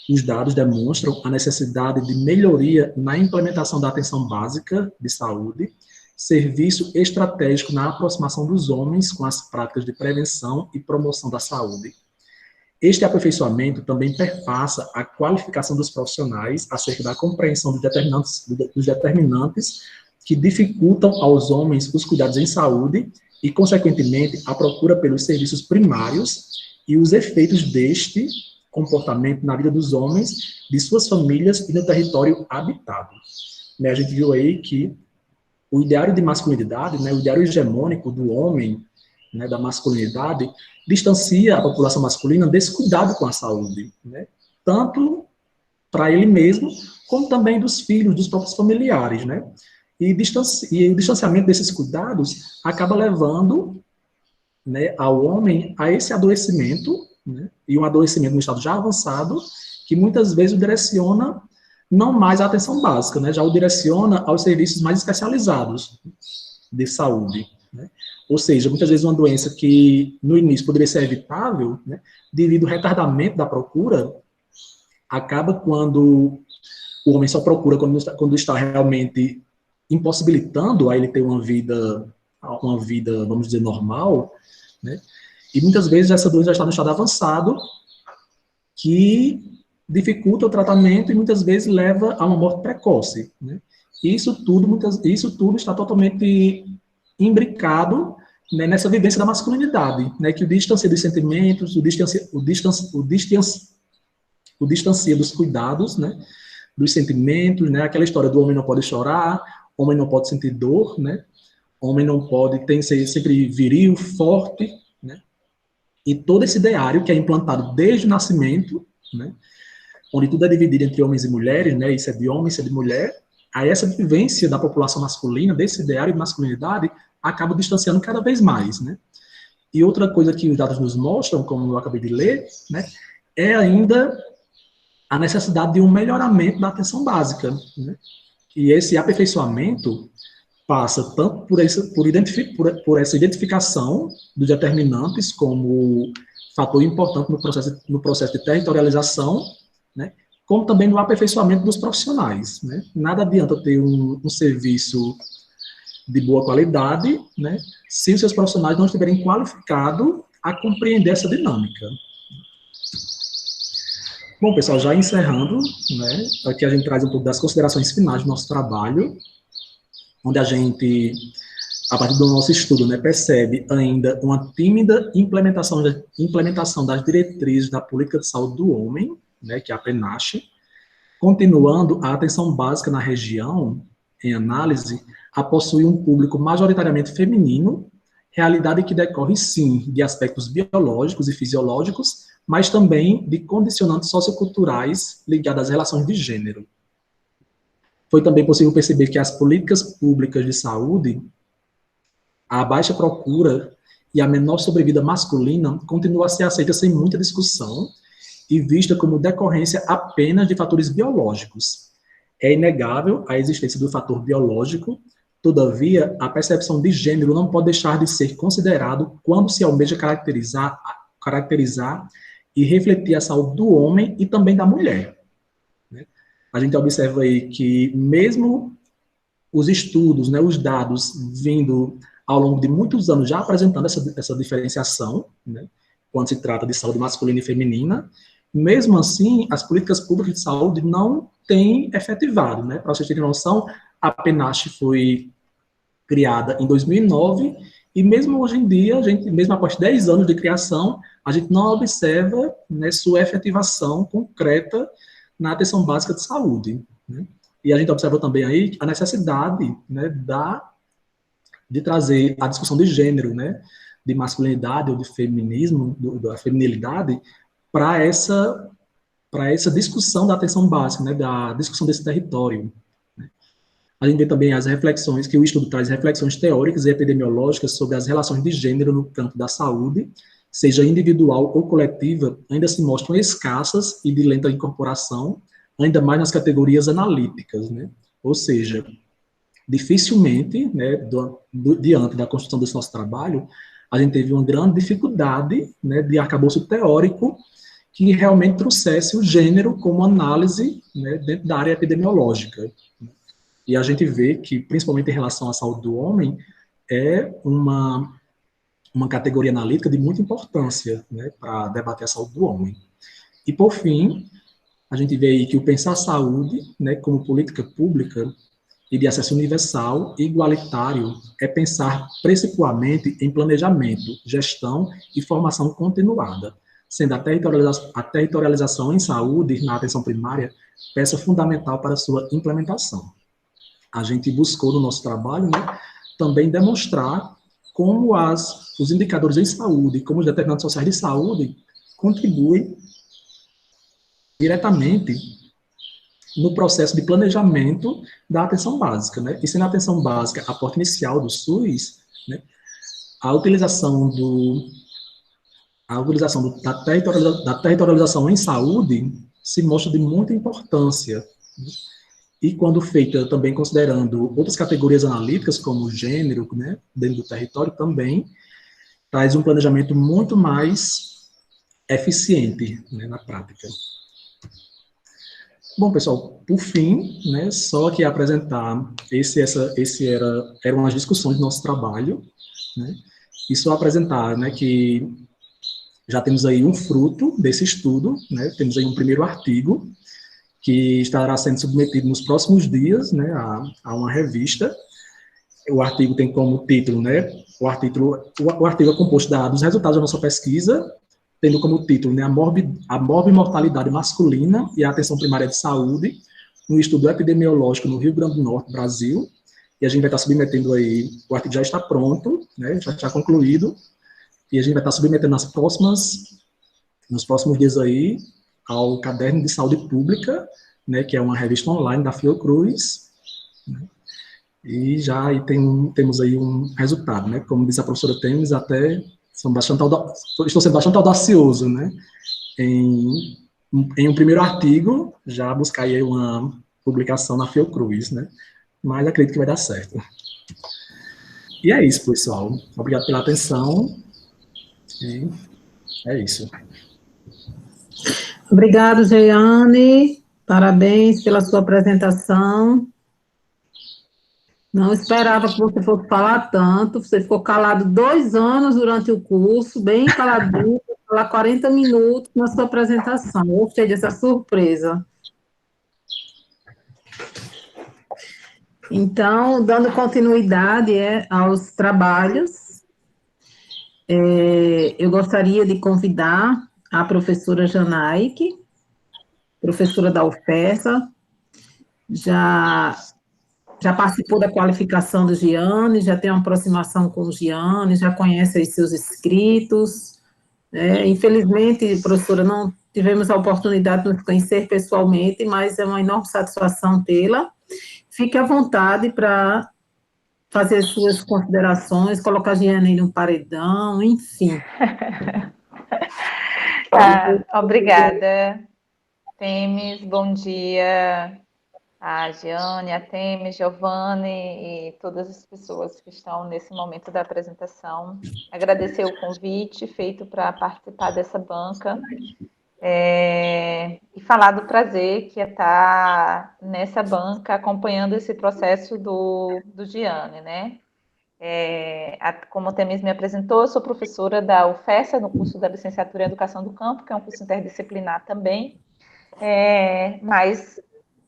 Os dados demonstram a necessidade de melhoria na implementação da atenção básica de saúde, serviço estratégico na aproximação dos homens com as práticas de prevenção e promoção da saúde. Este aperfeiçoamento também perpassa a qualificação dos profissionais acerca da compreensão dos determinantes que dificultam aos homens os cuidados em saúde e, consequentemente, a procura pelos serviços primários e os efeitos deste comportamento na vida dos homens, de suas famílias e no território habitado. Né, a gente viu aí que o ideário de masculinidade, né, o ideário hegemônico do homem, né, da masculinidade, distancia a população masculina desse cuidado com a saúde, né, tanto para ele mesmo, como também dos filhos, dos próprios familiares, né, e o distanciamento desses cuidados acaba levando, né, ao homem a esse adoecimento, né, e um adoecimento no estado já avançado, que muitas vezes o direciona não mais à atenção básica, né, já o direciona aos serviços mais especializados de saúde, né, ou seja, muitas vezes uma doença que no início poderia ser evitável, né, devido ao retardamento da procura, acaba quando o homem só procura quando está realmente impossibilitando a ele ter uma vida, vamos dizer, normal, né, e muitas vezes essa doença já está no estado avançado, que dificulta o tratamento e muitas vezes leva a uma morte precoce, né? Isso tudo está totalmente imbricado, né, nessa vivência da masculinidade, né, que o distancia dos sentimentos, o distancia dos cuidados, né, dos sentimentos, né, aquela história do homem não pode chorar, homem não pode sentir dor, né, homem não pode ser sempre viril, forte, né, e todo esse ideário que é implantado desde o nascimento, né, onde tudo é dividido entre homens e mulheres, né, isso é de homem, isso é de mulher, aí essa vivência da população masculina, desse ideário de masculinidade, acaba distanciando cada vez mais, né. E outra coisa que os dados nos mostram, como eu acabei de ler, né, é ainda a necessidade de um melhoramento da atenção básica, né, E esse aperfeiçoamento passa tanto por essa identificação dos determinantes como fator importante no processo de territorialização, né, como também no aperfeiçoamento dos profissionais. Né? Nada adianta ter um serviço de boa qualidade, né, se os seus profissionais não estiverem qualificados a compreender essa dinâmica. Bom, pessoal, já encerrando, né, aqui a gente traz um pouco das considerações finais do nosso trabalho, onde a gente, a partir do nosso estudo, né, percebe ainda uma tímida implementação das diretrizes da política de saúde do homem, né, que é a PENASH, continuando a atenção básica na região, em análise, a possuir um público majoritariamente feminino, realidade que decorre, sim, de aspectos biológicos e fisiológicos, mas também de condicionantes socioculturais ligados às relações de gênero. Foi também possível perceber que as políticas públicas de saúde, a baixa procura e a menor sobrevida masculina continua a ser aceita sem muita discussão e vista como decorrência apenas de fatores biológicos. É inegável a existência do fator biológico, todavia, a percepção de gênero não pode deixar de ser considerado quando se almeja caracterizar e refletir a saúde do homem e também da mulher. A gente observa aí que mesmo os estudos, né, os dados vindo ao longo de muitos anos já apresentando essa diferenciação, né, quando se trata de saúde masculina e feminina, mesmo assim, as políticas públicas de saúde não têm efetivado, né? Para vocês terem noção, a PENASH foi criada em 2009 e mesmo hoje em dia, a gente, mesmo após 10 anos de criação, a gente não observa, né, sua efetivação concreta na atenção básica de saúde. Né? E a gente observa também aí a necessidade, né, de trazer a discussão de gênero, né, de masculinidade ou de feminismo, da feminilidade, para essa discussão da atenção básica, né, da discussão desse território. Né. A gente vê também as reflexões, que o estudo traz reflexões teóricas e epidemiológicas sobre as relações de gênero no campo da saúde, seja individual ou coletiva, ainda se mostram escassas e de lenta incorporação, ainda mais nas categorias analíticas, né? Ou seja, dificilmente, né, diante da construção desse nosso trabalho, a gente teve uma grande dificuldade, né, de arcabouço teórico que realmente trouxesse o gênero como análise, né, dentro da área epidemiológica. E a gente vê que, principalmente em relação à saúde do homem, é uma categoria analítica de muita importância, né, para debater a saúde do homem. E, por fim, a gente vê aí que o pensar saúde, né, como política pública e de acesso universal e igualitário é pensar principalmente em planejamento, gestão e formação continuada, sendo a territorialização em saúde, na atenção primária, peça fundamental para sua implementação. A gente buscou no nosso trabalho, né, também demonstrar como os indicadores em saúde, como os determinantes sociais de saúde, contribuem diretamente no processo de planejamento da atenção básica, né? E sendo a atenção básica a porta inicial do SUS, né, a utilização da territorialização em saúde se mostra de muita importância. Né? E quando feita também considerando outras categorias analíticas, como o gênero, né, dentro do território, também traz um planejamento muito mais eficiente, né, na prática. Bom, pessoal, por fim, né, só que apresentar, eram as discussões do nosso trabalho, né, e só apresentar, né, que já temos aí um fruto desse estudo, né, temos aí um primeiro artigo, que estará sendo submetido nos próximos dias, né, a uma revista. O artigo tem como título, né, o artigo é composto dos resultados da nossa pesquisa, tendo como título, né, a morbimortalidade masculina e a atenção primária de saúde, no estudo epidemiológico no Rio Grande do Norte, Brasil, e a gente vai estar submetendo aí, o artigo já está pronto, né, já está concluído, e a gente vai estar submetendo nos próximos dias aí, ao Caderno de Saúde Pública, né, que é uma revista online da Fiocruz, né, e já aí temos aí um resultado, né, como disse a professora Temes, estou sendo bastante audacioso, né, em um primeiro artigo, já buscar aí uma publicação na Fiocruz, né? Mas acredito que vai dar certo. E é isso, pessoal. Obrigado pela atenção. E é isso. Obrigado, Jeane. Parabéns pela sua apresentação. Não esperava que você fosse falar tanto. Você ficou calado 2 anos durante o curso, bem caladinho, falar 40 minutos na sua apresentação. Eu gostei dessa surpresa. Então, dando continuidade aos trabalhos, eu gostaria de convidar a professora Janaíque, professora da UFESA, já participou da qualificação do Giane, já tem uma aproximação com o Giane, já conhece os seus escritos. Infelizmente, professora, não tivemos a oportunidade de nos conhecer pessoalmente, mas é uma enorme satisfação tê-la. Fique à vontade para fazer suas considerações, colocar a Giane no paredão, enfim. Obrigada, Temis, bom dia a Giane, a Temis, Giovanni e todas as pessoas que estão nesse momento da apresentação. Agradecer o convite feito para participar dessa banca e falar do prazer que é estar nessa banca acompanhando esse processo do Giane, né? Como a Temis me apresentou, eu sou professora da UFESA, no curso da Licenciatura em Educação do Campo, que é um curso interdisciplinar também, mas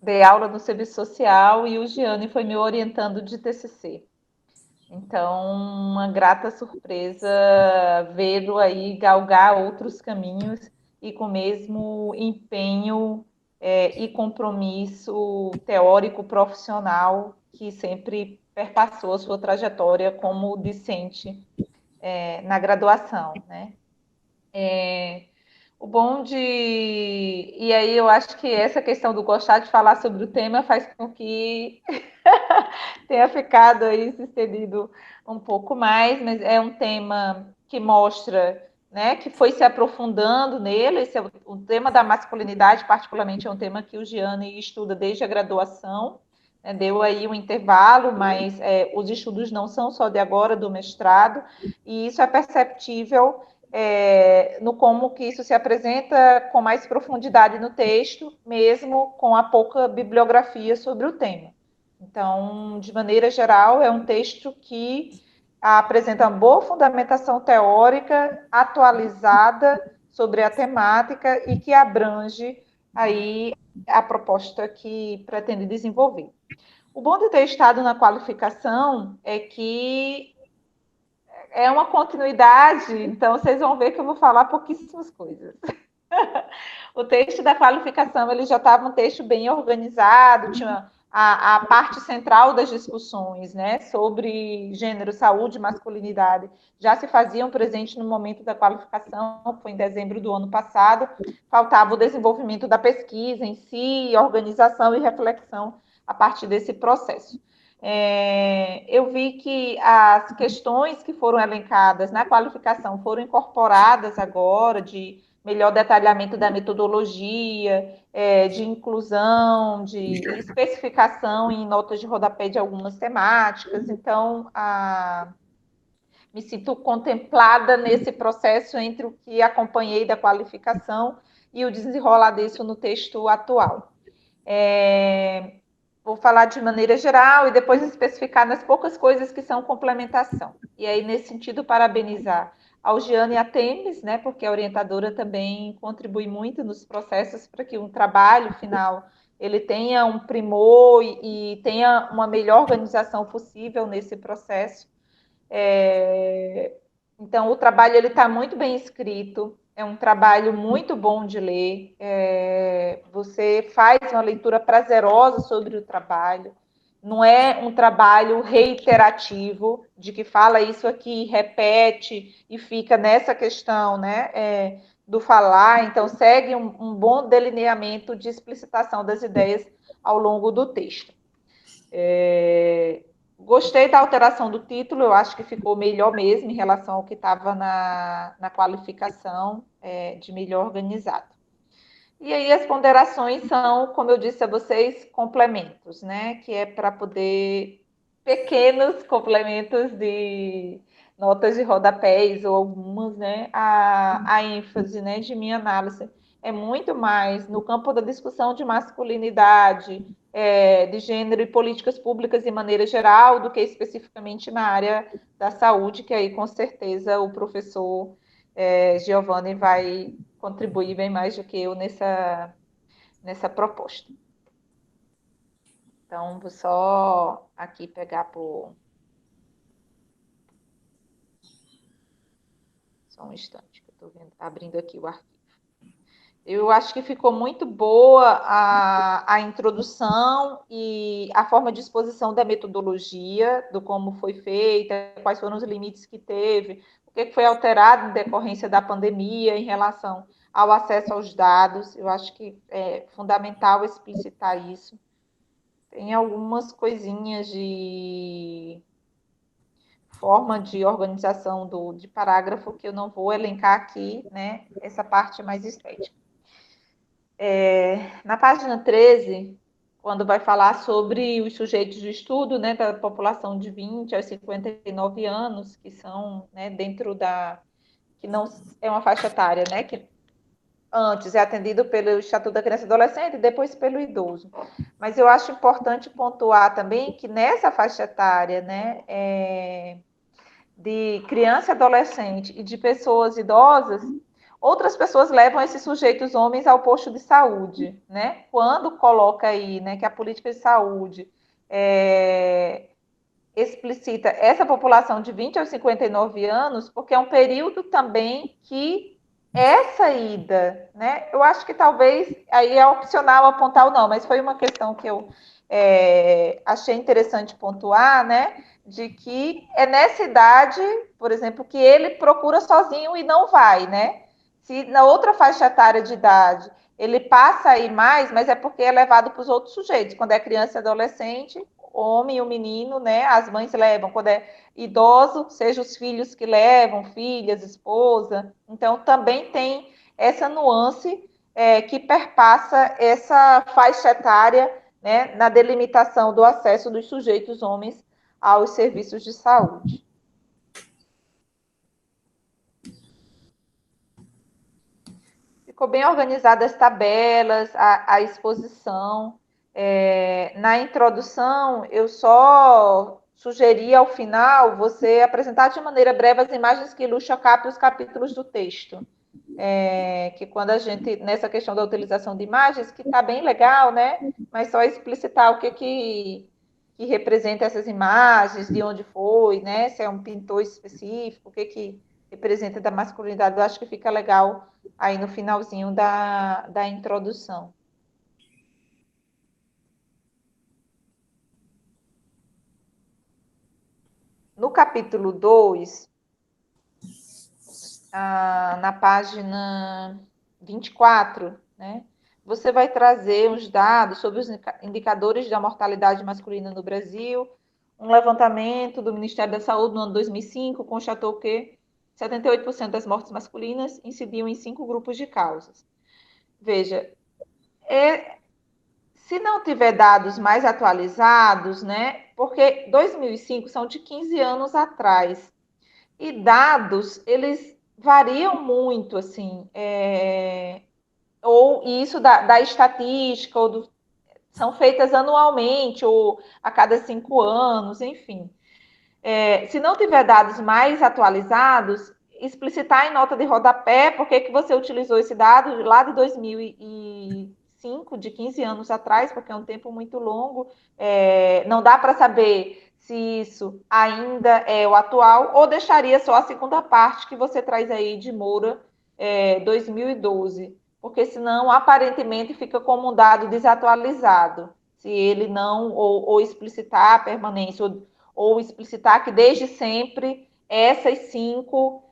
dei aula no serviço social e o Giane foi me orientando de TCC. Então, uma grata surpresa vê-lo aí galgar outros caminhos e com o mesmo empenho e compromisso teórico profissional que sempre perpassou a sua trajetória como discente na graduação, né? O bom de... E aí eu acho que essa questão do gostar de falar sobre o tema faz com que tenha ficado aí se estendido um pouco mais, mas é um tema que mostra, né, que foi se aprofundando nele. Esse é o tema da masculinidade, particularmente, é um tema que o Giane estuda desde a graduação, né, deu aí um intervalo, mas os estudos não são só de agora, do mestrado, e isso é perceptível no como que isso se apresenta com mais profundidade no texto, mesmo com a pouca bibliografia sobre o tema. Então, de maneira geral, é um texto que apresenta uma boa fundamentação teórica, atualizada sobre a temática e que abrange aí a proposta que pretende desenvolver. O bom de ter estado na qualificação é que é uma continuidade, então vocês vão ver que eu vou falar pouquíssimas coisas. O texto da qualificação ele já estava um texto bem organizado, tinha a parte central das discussões, né, sobre gênero, saúde e masculinidade, já se faziam presente no momento da qualificação, foi em dezembro do ano passado, faltava o desenvolvimento da pesquisa em si, organização e reflexão a partir desse processo. Eu vi que as questões que foram elencadas na qualificação foram incorporadas agora, de melhor detalhamento da metodologia, de inclusão, de especificação em notas de rodapé de algumas temáticas. Então, me sinto contemplada nesse processo entre o que acompanhei da qualificação e o desenrolar disso no texto atual. Vou falar de maneira geral e depois especificar nas poucas coisas que são complementação. E aí, nesse sentido, parabenizar ao Giane e a Temis, né, porque a orientadora também contribui muito nos processos para que um trabalho final ele tenha um primor e tenha uma melhor organização possível nesse processo. Então, o trabalho ele está muito bem escrito, é um trabalho muito bom de ler, você faz uma leitura prazerosa sobre o trabalho, não é um trabalho reiterativo, de que fala isso aqui, repete e fica nessa questão, né, do falar, então segue um bom delineamento de explicitação das ideias ao longo do texto. Gostei da alteração do título, eu acho que ficou melhor mesmo em relação ao que estava na qualificação, de melhor organizado. E aí as ponderações são, como eu disse a vocês, complementos, né? Que é para poder pequenos complementos de notas de rodapés ou algumas, né? A ênfase, né, de minha análise é muito mais no campo da discussão de masculinidade, de gênero e políticas públicas de maneira geral, do que especificamente na área da saúde, que aí com certeza o professor Giovanni vai contribuir bem mais do que eu nessa proposta. Então, vou só aqui pegar por... Só um instante, que eu estou abrindo aqui o arquivo. Eu acho que ficou muito boa a introdução e a forma de exposição da metodologia, do como foi feita, quais foram os limites que teve, o que foi alterado em decorrência da pandemia em relação ao acesso aos dados. Eu acho que é fundamental explicitar isso. Tem algumas coisinhas de forma de organização de parágrafo que eu não vou elencar aqui, né? Essa parte mais estética. Na página 13, quando vai falar sobre os sujeitos de estudo, né, da população de 20 aos 59 anos, que são, né, dentro da... que não é uma faixa etária, né, que antes é atendido pelo Estatuto da Criança e Adolescente e depois pelo idoso. Mas eu acho importante pontuar também que nessa faixa etária, né, de criança e adolescente e de pessoas idosas, outras pessoas levam esses sujeitos homens ao posto de saúde, né? Quando coloca aí, né, que a política de saúde explicita essa população de 20 a 59 anos, porque é um período também que essa ida, né? Eu acho que talvez aí é opcional apontar ou não, mas foi uma questão que eu achei interessante pontuar, né? De que é nessa idade, por exemplo, que ele procura sozinho e não vai, né? Se na outra faixa etária de idade ele passa a ir mais, mas é porque é levado para os outros sujeitos. Quando é criança e adolescente, homem e o menino, né? As mães levam. Quando é idoso, seja os filhos que levam, filhas, esposa. Então, também tem essa nuance que perpassa essa faixa etária, né, na delimitação do acesso dos sujeitos homens aos serviços de saúde. Ficou bem organizada as tabelas, a exposição. Na introdução, eu só sugeri ao final você apresentar de maneira breve as imagens que ilustram a capa e os capítulos do texto. Que quando a gente, nessa questão da utilização de imagens, que está bem legal, né? Mas só explicitar o que representa essas imagens, de onde foi, né? Se é um pintor específico, o que representa da masculinidade, eu acho que fica legal aí no finalzinho da introdução. No capítulo 2, na página 24, né, você vai trazer os dados sobre os indicadores da mortalidade masculina no Brasil. Um levantamento do Ministério da Saúde no ano 2005 constatou que 78% das mortes masculinas incidiam em 5 grupos de causas. Veja, se não tiver dados mais atualizados, né, porque 2005 são de 15 anos atrás, e dados, eles variam muito, assim, ou isso da estatística, são feitas anualmente, ou a cada 5 anos, enfim. Se não tiver dados mais atualizados, explicitar em nota de rodapé por que você utilizou esse dado lá de 2005, de 15 anos atrás, porque é um tempo muito longo, não dá para saber se isso ainda é o atual, ou deixaria só a segunda parte que você traz aí de Moura, 2012, porque senão aparentemente fica como um dado desatualizado, se ele não, ou explicitar a permanência, ou explicitar que desde sempre essas 5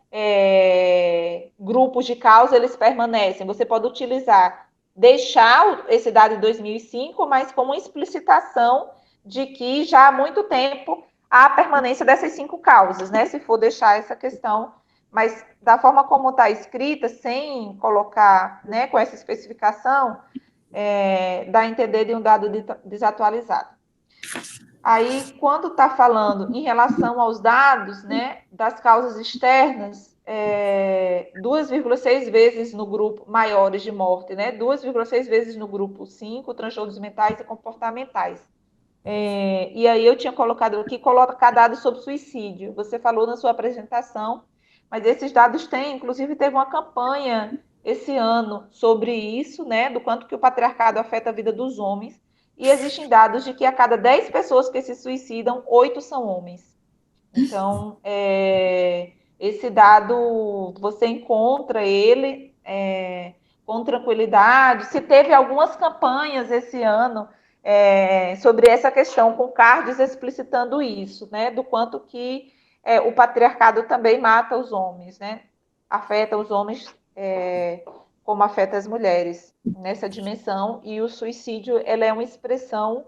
grupos de causa eles permanecem. Você pode utilizar, deixar esse dado de 2005, mas com uma explicitação de que já há muito tempo há a permanência dessas 5 causas, né? Se for deixar essa questão mas da forma como está escrita, sem colocar, né, com essa especificação, dá a entender de um dado desatualizado. Aí, quando está falando em relação aos dados, né, das causas externas, 2,6 vezes no grupo maiores de morte, né, 2,6 vezes no grupo 5, transtornos mentais e comportamentais. E aí eu tinha colocado aqui, colocar dados sobre suicídio. Você falou na sua apresentação, mas esses dados têm, inclusive teve uma campanha esse ano sobre isso, né, do quanto que o patriarcado afeta a vida dos homens, e existem dados de que a cada 10 pessoas que se suicidam, 8 são homens. Então, esse dado, você encontra ele com tranquilidade. Se teve algumas campanhas esse ano sobre essa questão, com cards explicitando isso, né? Do quanto que o patriarcado também mata os homens, né? Afeta os homens como afeta as mulheres nessa dimensão. E o suicídio, ela é uma expressão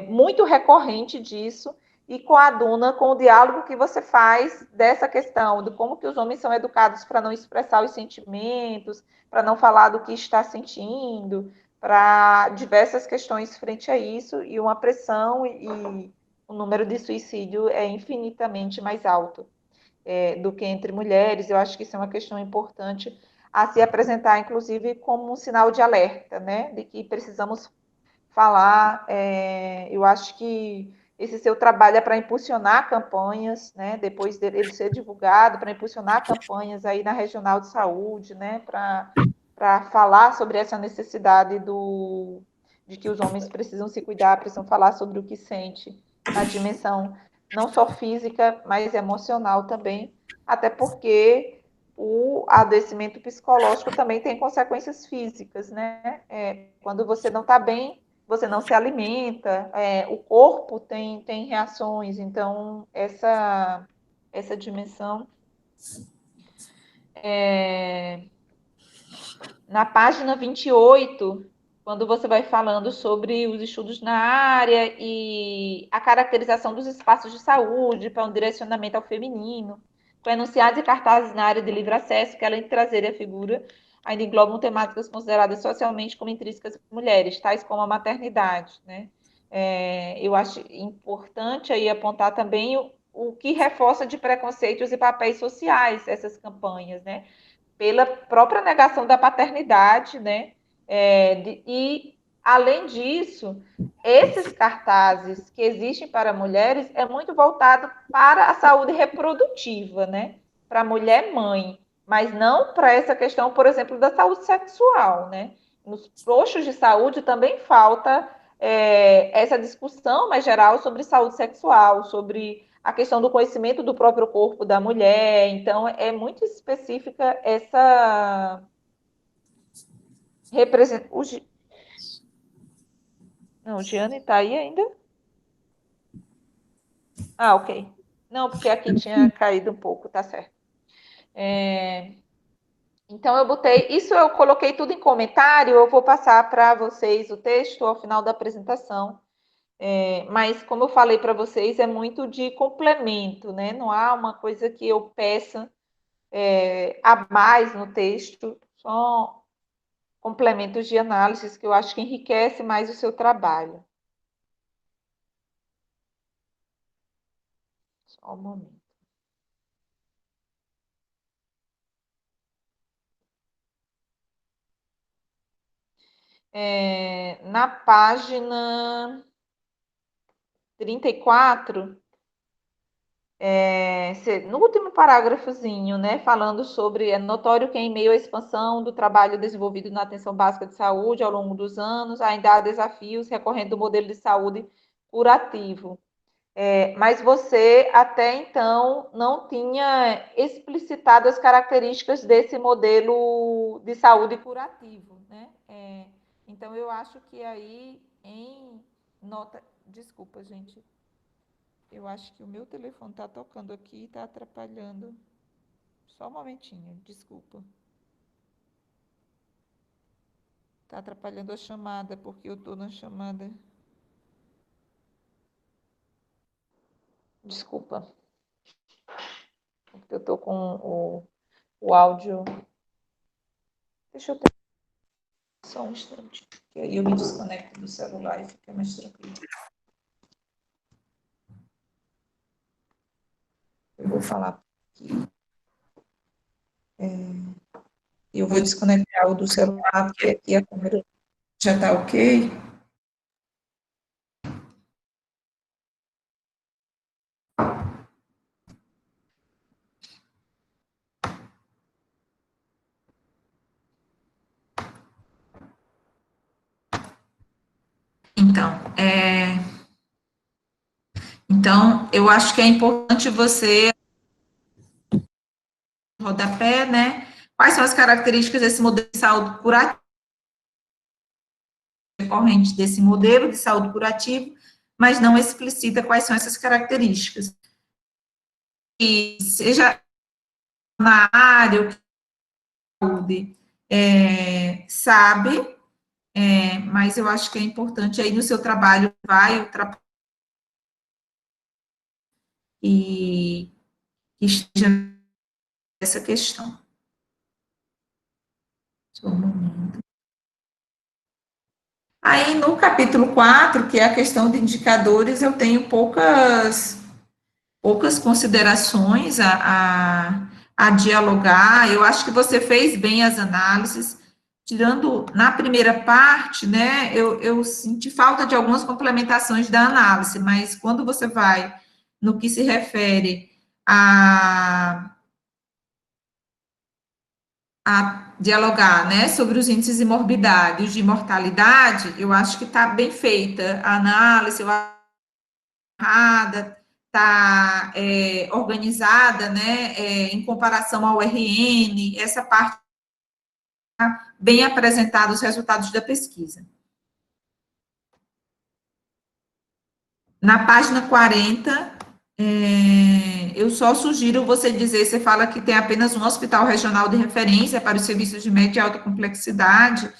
muito recorrente disso, e com a Duna, com o diálogo que você faz dessa questão, de como que os homens são educados para não expressar os sentimentos, para não falar do que está sentindo, para diversas questões frente a isso, e uma pressão e o número de suicídio é infinitamente mais alto do que entre mulheres. Eu acho que isso é uma questão importante a se apresentar, inclusive, como um sinal de alerta, né, de que precisamos falar. Eu acho que esse seu trabalho é para impulsionar campanhas, né, depois dele ser divulgado, para impulsionar campanhas aí na Regional de Saúde, né, para falar sobre essa necessidade de que os homens precisam se cuidar, precisam falar sobre o que sente na dimensão não só física, mas emocional também, até porque o adoecimento psicológico também tem consequências físicas, né? Quando você não está bem, você não se alimenta, o corpo tem reações, então essa dimensão. Na página 28, quando você vai falando sobre os estudos na área e a caracterização dos espaços de saúde para um direcionamento ao feminino, com enunciados e cartazes na área de livre acesso, que além de trazer a figura, ainda englobam temáticas consideradas socialmente como intrínsecas às mulheres, tais como a maternidade, né? Eu acho importante aí apontar também o que reforça de preconceitos e papéis sociais essas campanhas, né? Pela própria negação da paternidade, né? E, além disso, esses cartazes que existem para mulheres é muito voltado para a saúde reprodutiva, né? Para a mulher mãe, mas não para essa questão, por exemplo, da saúde sexual, né? Nos postos de saúde também falta essa discussão mais geral sobre saúde sexual, sobre a questão do conhecimento do próprio corpo da mulher. Então, é muito específica essa representação. Não, o Gianni está aí ainda? Ah, ok. Não, porque aqui tinha caído um pouco, tá certo. Então, eu botei. Isso eu coloquei tudo em comentário, eu vou passar para vocês o texto ao final da apresentação. Mas, como eu falei para vocês, é muito de complemento, né? Não há uma coisa que eu peça a mais no texto, só complementos de análises que eu acho que enriquece mais o seu trabalho. Só um momento. Na página 34, no último parágrafozinho, né, falando sobre é notório que em meio à expansão do trabalho desenvolvido na atenção básica de saúde ao longo dos anos, ainda há desafios recorrendo do modelo de saúde curativo. Mas você até então não tinha explicitado as características desse modelo de saúde curativo, né? Então eu acho que aí em nota, desculpa, gente, eu acho que o meu telefone está tocando aqui e está atrapalhando. Só um momentinho, desculpa. Está atrapalhando a chamada, porque eu estou na chamada. Desculpa. porque eu estou com o áudio. Deixa eu ter só um instante, que aí eu me desconecto do celular e fica mais tranquilo. Eu vou falar aqui. Eu vou desconectar o do celular, porque aqui a câmera já está ok. Então, eu acho que é importante você rodapé, né? Quais são as características desse modelo de saúde curativo, decorrente desse modelo de saúde curativo, mas não explicita quais são essas características. E seja na área ou saúde, sabe, mas eu acho que é importante aí no seu trabalho vai ultrapassar e que esteja essa questão. Só um momento. Aí, no capítulo 4, que é a questão de indicadores, eu tenho poucas considerações a dialogar. Eu acho que você fez bem as análises. Tirando na primeira parte, né, eu senti falta de algumas complementações da análise, mas quando você vai no que se refere a dialogar, né, sobre os índices de morbidade e os de mortalidade, eu acho que está bem feita a análise, eu acho errada, está organizada, né, em comparação ao RN, essa parte tá bem apresentados os resultados da pesquisa. Na página 40, eu só sugiro você dizer, você fala que tem apenas um hospital regional de referência para os serviços de média e alta complexidade,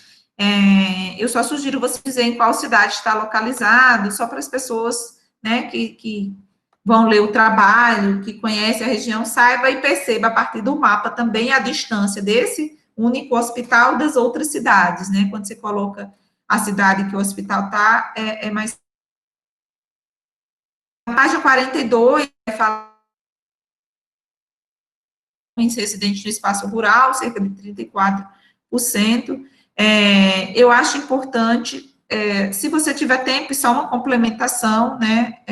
eu só sugiro você dizer em qual cidade está localizado, só para as pessoas, né, que vão ler o trabalho, que conhecem a região, saiba e perceba a partir do mapa também a distância desse único hospital das outras cidades, né, quando você coloca a cidade que o hospital está, é mais... Na página 42, fala em residente no espaço rural, cerca de 34%. Eu acho importante, se você tiver tempo, e só uma complementação, né,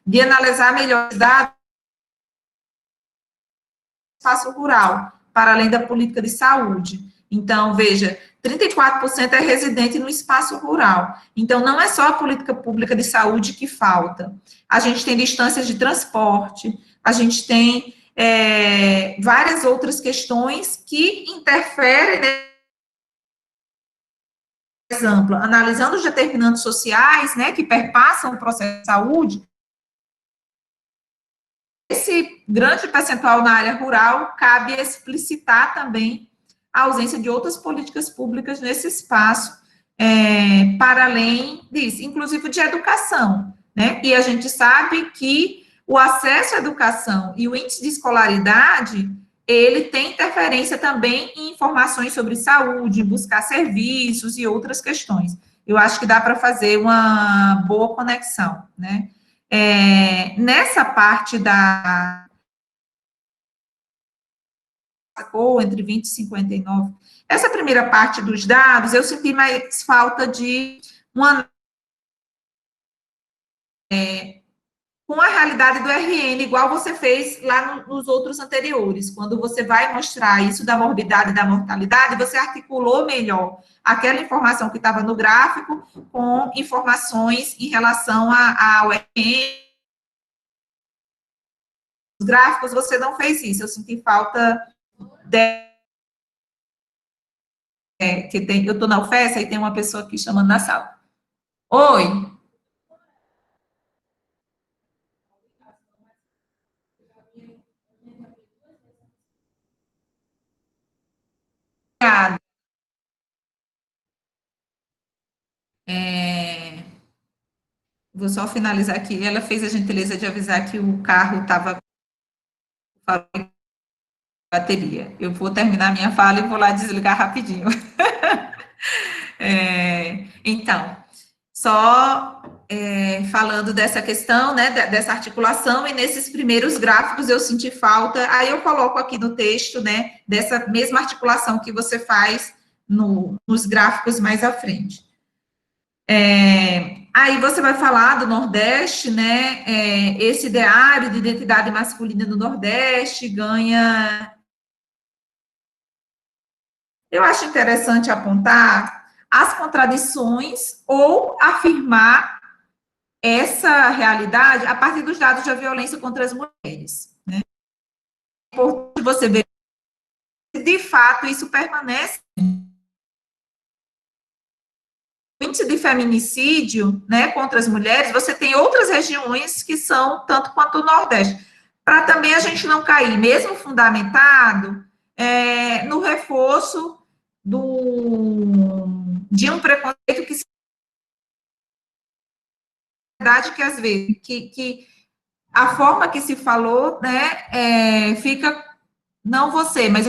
de analisar melhor os dados do espaço rural, para além da política de saúde. Então, veja, 34% é residente no espaço rural. Então, não é só a política pública de saúde que falta. A gente tem distâncias de transporte, a gente tem várias outras questões que interferem, né, por exemplo, analisando os determinantes sociais, né, que perpassam o processo de saúde, esse grande percentual na área rural, cabe explicitar também a ausência de outras políticas públicas nesse espaço, para além disso, inclusive de educação, né? E a gente sabe que o acesso à educação e o índice de escolaridade, ele tem interferência também em informações sobre saúde, buscar serviços e outras questões. Eu acho que dá para fazer uma boa conexão, né? Nessa parte da ou entre 20 e 59, essa primeira parte dos dados, eu senti mais falta de uma com a realidade do RN, igual você fez lá nos outros anteriores. Quando você vai mostrar isso da morbidade e da mortalidade, você articulou melhor aquela informação que estava no gráfico com informações em relação ao RN. Os gráficos, você não fez isso. Eu senti falta que tem, eu estou na UFES e tem uma pessoa aqui chamando na sala. Oi. Obrigada. Vou só finalizar aqui. Ela fez a gentileza de avisar que o carro estava falei bateria. Eu vou terminar minha fala e vou lá desligar rapidinho. Então, só falando dessa questão, né, dessa articulação, e nesses primeiros gráficos eu senti falta, aí eu coloco aqui no texto, né, dessa mesma articulação que você faz nos gráficos mais à frente. Aí você vai falar do Nordeste, né, esse ideário de identidade masculina do Nordeste ganha... Eu acho interessante apontar as contradições ou afirmar essa realidade a partir dos dados da violência contra as mulheres, né? É importante você ver se de fato isso permanece. O índice de feminicídio, né, contra as mulheres, você tem outras regiões que são tanto quanto o Nordeste, para também a gente não cair, mesmo fundamentado, no reforço de um preconceito que às vezes, que a forma que se falou, né, fica, não você, mas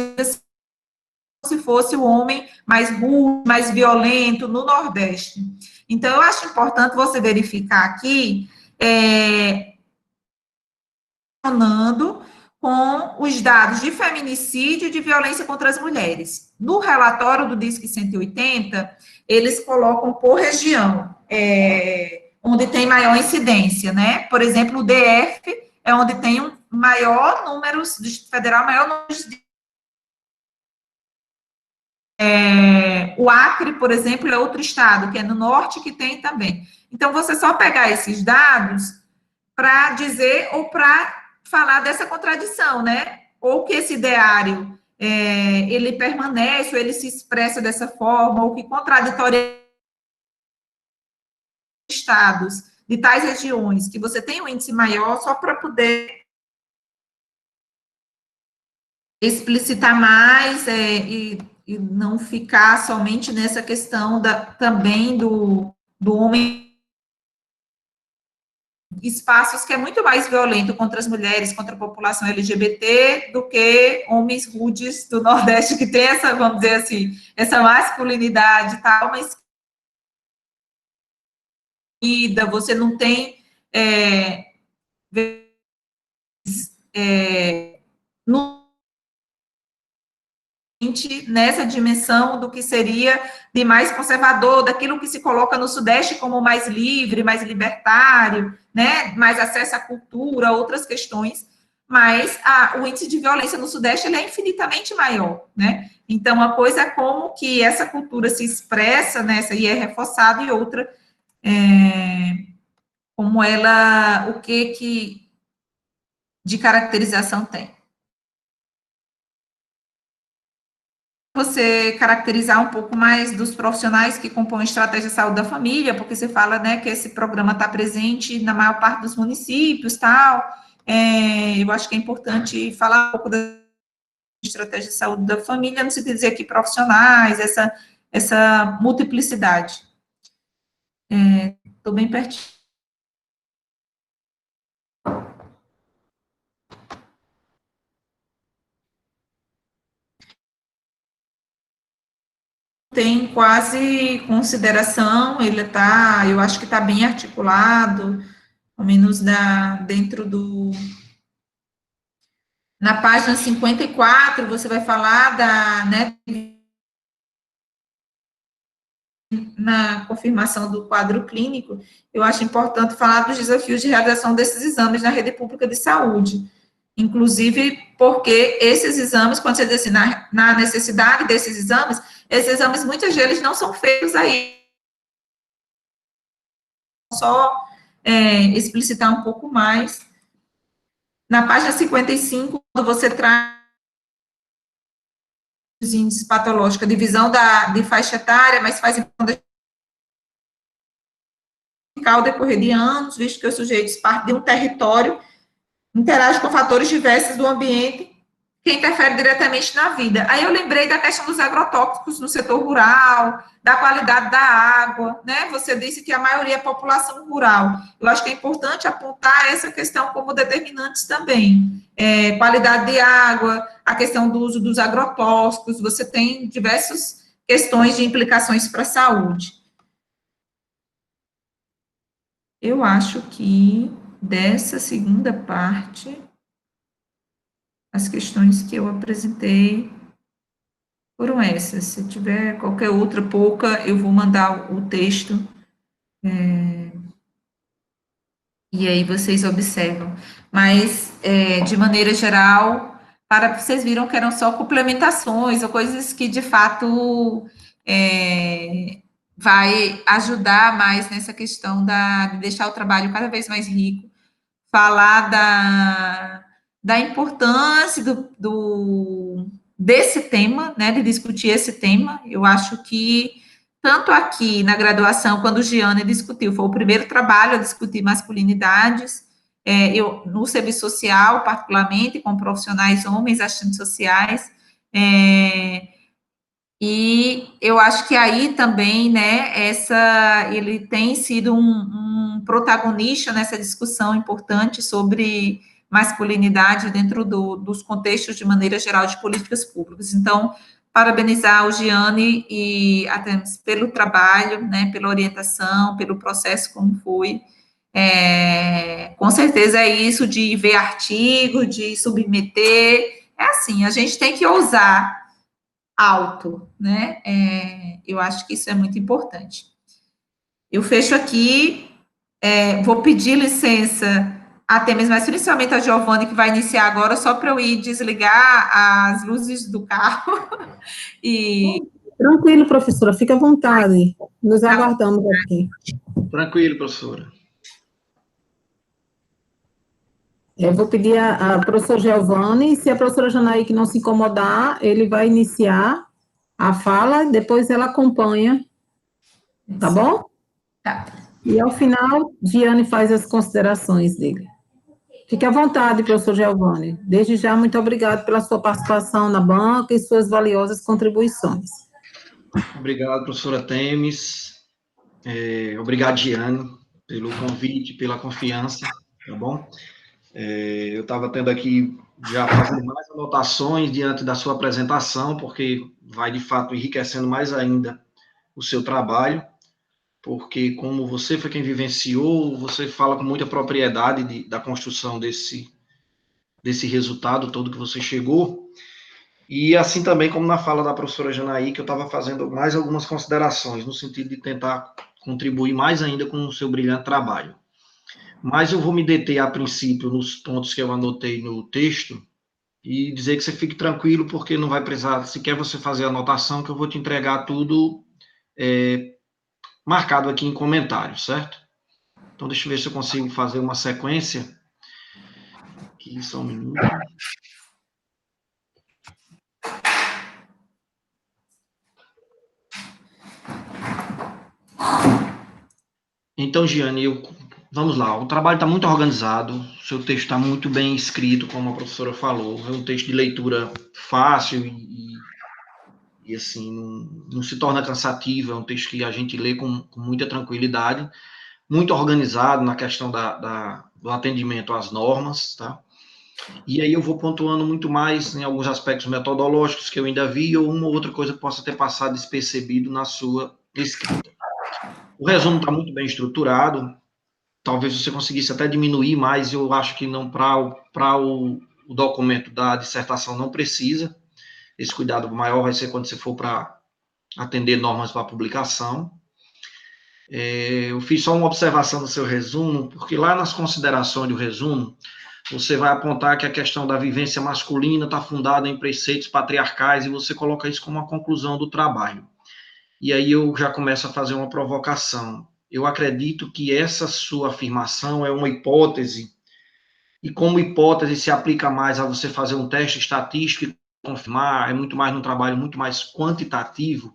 se fosse o homem mais burro, mais violento no Nordeste. Então, eu acho importante você verificar aqui, com os dados de feminicídio e de violência contra as mulheres. No relatório do DISC 180, eles colocam por região, onde tem maior incidência, né? Por exemplo, o DF é onde tem um maior número, Distrito Federal, maior número de... o Acre, por exemplo, é outro estado, que é no norte, que tem também. Então, você só pegar esses dados para dizer ou para falar dessa contradição, né? Ou que esse ideário, ele permanece, ou ele se expressa dessa forma, ou que contraditório estados de tais regiões, que você tem um índice maior, só para poder explicitar mais e não ficar somente nessa questão também do homem, espaços que é muito mais violento contra as mulheres, contra a população LGBT, do que homens rudes do Nordeste, que tem essa, vamos dizer assim, essa masculinidade e tal, mas você não tem nessa dimensão do que seria de mais conservador, daquilo que se coloca no Sudeste como mais livre, mais libertário, né, mais acesso à cultura, outras questões, mas o índice de violência no Sudeste ele é infinitamente maior, né? Então, uma coisa é como que essa cultura se expressa nessa e é reforçada, e outra como ela, o que de caracterização tem. Você caracterizar um pouco mais dos profissionais que compõem a estratégia de saúde da família, porque você fala, né, que esse programa está presente na maior parte dos municípios, tal. Eu acho que é importante falar um pouco da estratégia de saúde da família, não se dizer que profissionais, essa multiplicidade. Estou bem pertinho. Tem quase consideração, ele eu acho que está bem articulado, ao menos dentro na página 54, você vai falar né, na confirmação do quadro clínico, eu acho importante falar dos desafios de realização desses exames na rede pública de saúde, inclusive porque esses exames, quando você diz assim, na necessidade desses exames, esses exames, muitas vezes, não são feitos aí. Só explicitar um pouco mais. Na página 55, quando você traz os índices patológicos, a divisão de faixa etária, mas faz ao decorrer de anos, visto que os sujeitos partem de um território, interagem com fatores diversos do ambiente, que interfere diretamente na vida. Aí eu lembrei da questão dos agrotóxicos no setor rural, da qualidade da água, né? Você disse que a maioria é população rural. Eu acho que é importante apontar essa questão como determinantes também. Qualidade de água, a questão do uso dos agrotóxicos, você tem diversas questões de implicações para a saúde. Eu acho que dessa segunda parte, as questões que eu apresentei foram essas. Se tiver qualquer outra pouca, eu vou mandar o texto, e aí vocês observam. Mas, de maneira geral, vocês viram que eram só complementações, ou coisas que, de fato, vai ajudar mais nessa questão de deixar o trabalho cada vez mais rico, falar da importância desse tema, né, de discutir esse tema. Eu acho que, tanto aqui na graduação, quando o Giane discutiu, foi o primeiro trabalho a discutir masculinidades, eu, no serviço social, particularmente, com profissionais homens, assistentes sociais, e eu acho que aí também, né, ele tem sido um protagonista nessa discussão importante sobre masculinidade dentro dos contextos, de maneira geral, de políticas públicas. Então, parabenizar o Giane e até pelo trabalho, né, pela orientação, pelo processo como foi. Com certeza é isso de ver artigo, de submeter. É assim, a gente tem que ousar alto, né? Eu acho que isso é muito importante. Eu fecho aqui, vou pedir licença a Temis, mas principalmente a Giovanni, que vai iniciar agora, só para eu ir desligar as luzes do carro. Tranquilo, professora, fica à vontade. Nos aguardamos aqui. Tranquilo, professora. Eu vou pedir a professora Giovanni, se a professora Janaíque não se incomodar, ele vai iniciar a fala, depois ela acompanha, tá bom? Tá. E ao final, Giane faz as considerações dele. Fique à vontade, professor Giovanni. Desde já, muito obrigado pela sua participação na banca e suas valiosas contribuições. Obrigado, professora Temis. Obrigado, Giane, pelo convite, pela confiança, tá bom? Eu estava tendo aqui, já fazendo mais anotações diante da sua apresentação, porque vai, de fato, enriquecendo mais ainda o seu trabalho, porque como você foi quem vivenciou, você fala com muita propriedade da construção desse resultado todo que você chegou, e assim também como na fala da professora Janaí, que eu estava fazendo mais algumas considerações, no sentido de tentar contribuir mais ainda com o seu brilhante trabalho. Mas eu vou me deter, a princípio, nos pontos que eu anotei no texto e dizer que você fique tranquilo, porque não vai precisar, sequer você fazer a anotação, que eu vou te entregar tudo marcado aqui em comentários, certo? Então, deixa eu ver se eu consigo fazer uma sequência. Aqui, só um minuto. Então, Giane, vamos lá. O trabalho está muito organizado, o seu texto está muito bem escrito, como a professora falou. É um texto de leitura fácil e assim, não se torna cansativo. É um texto que a gente lê com muita tranquilidade, muito organizado na questão do atendimento às normas, tá? E aí eu vou pontuando muito mais em alguns aspectos metodológicos que eu ainda vi, ou uma ou outra coisa que possa ter passado despercebido na sua escrita. O resumo está muito bem estruturado, talvez você conseguisse até diminuir mais, eu acho que não, para o documento da dissertação não precisa, esse cuidado maior vai ser quando você for para atender normas para publicação. Eu fiz só uma observação do seu resumo, porque lá nas considerações do resumo, você vai apontar que a questão da vivência masculina está fundada em preceitos patriarcais, e você coloca isso como uma conclusão do trabalho. E aí eu já começo a fazer uma provocação. Eu acredito que essa sua afirmação é uma hipótese, e como hipótese se aplica mais a você fazer um teste estatístico e confirmar, é muito mais um trabalho muito mais quantitativo,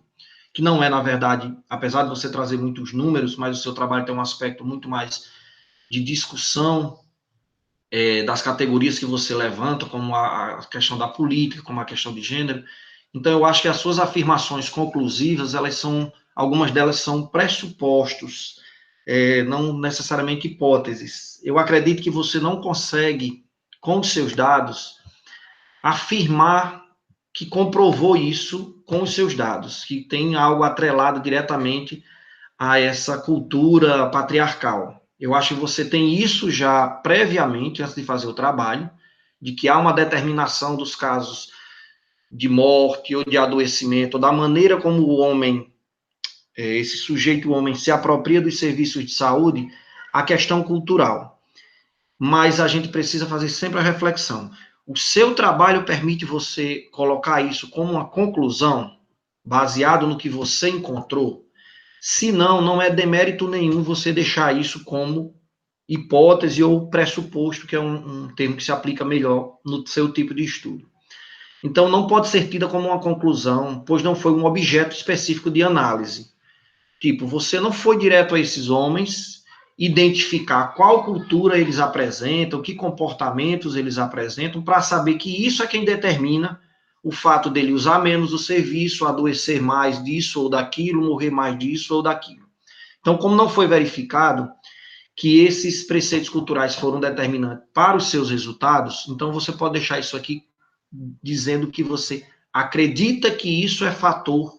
que não é, na verdade, apesar de você trazer muitos números, mas o seu trabalho tem um aspecto muito mais de discussão das categorias que você levanta, como a questão da política, como a questão de gênero. Então, eu acho que as suas afirmações conclusivas, algumas delas são pressupostos, não necessariamente hipóteses. Eu acredito que você não consegue, com os seus dados, afirmar que comprovou isso com os seus dados, que tem algo atrelado diretamente a essa cultura patriarcal. Eu acho que você tem isso já previamente, antes de fazer o trabalho, de que há uma determinação dos casos de morte ou de adoecimento, ou da maneira como o homem, esse sujeito, o homem, se apropria dos serviços de saúde, a questão cultural. Mas a gente precisa fazer sempre a reflexão. O seu trabalho permite você colocar isso como uma conclusão, baseado no que você encontrou? Se não, não é demérito nenhum você deixar isso como hipótese ou pressuposto, que é um termo que se aplica melhor no seu tipo de estudo. Então, não pode ser tida como uma conclusão, pois não foi um objeto específico de análise. Tipo, você não foi direto a esses homens identificar qual cultura eles apresentam, que comportamentos eles apresentam, para saber que isso é quem determina o fato dele usar menos o serviço, adoecer mais disso ou daquilo, morrer mais disso ou daquilo. Então, como não foi verificado que esses preceitos culturais foram determinantes para os seus resultados, então você pode deixar isso aqui dizendo que você acredita que isso é fator,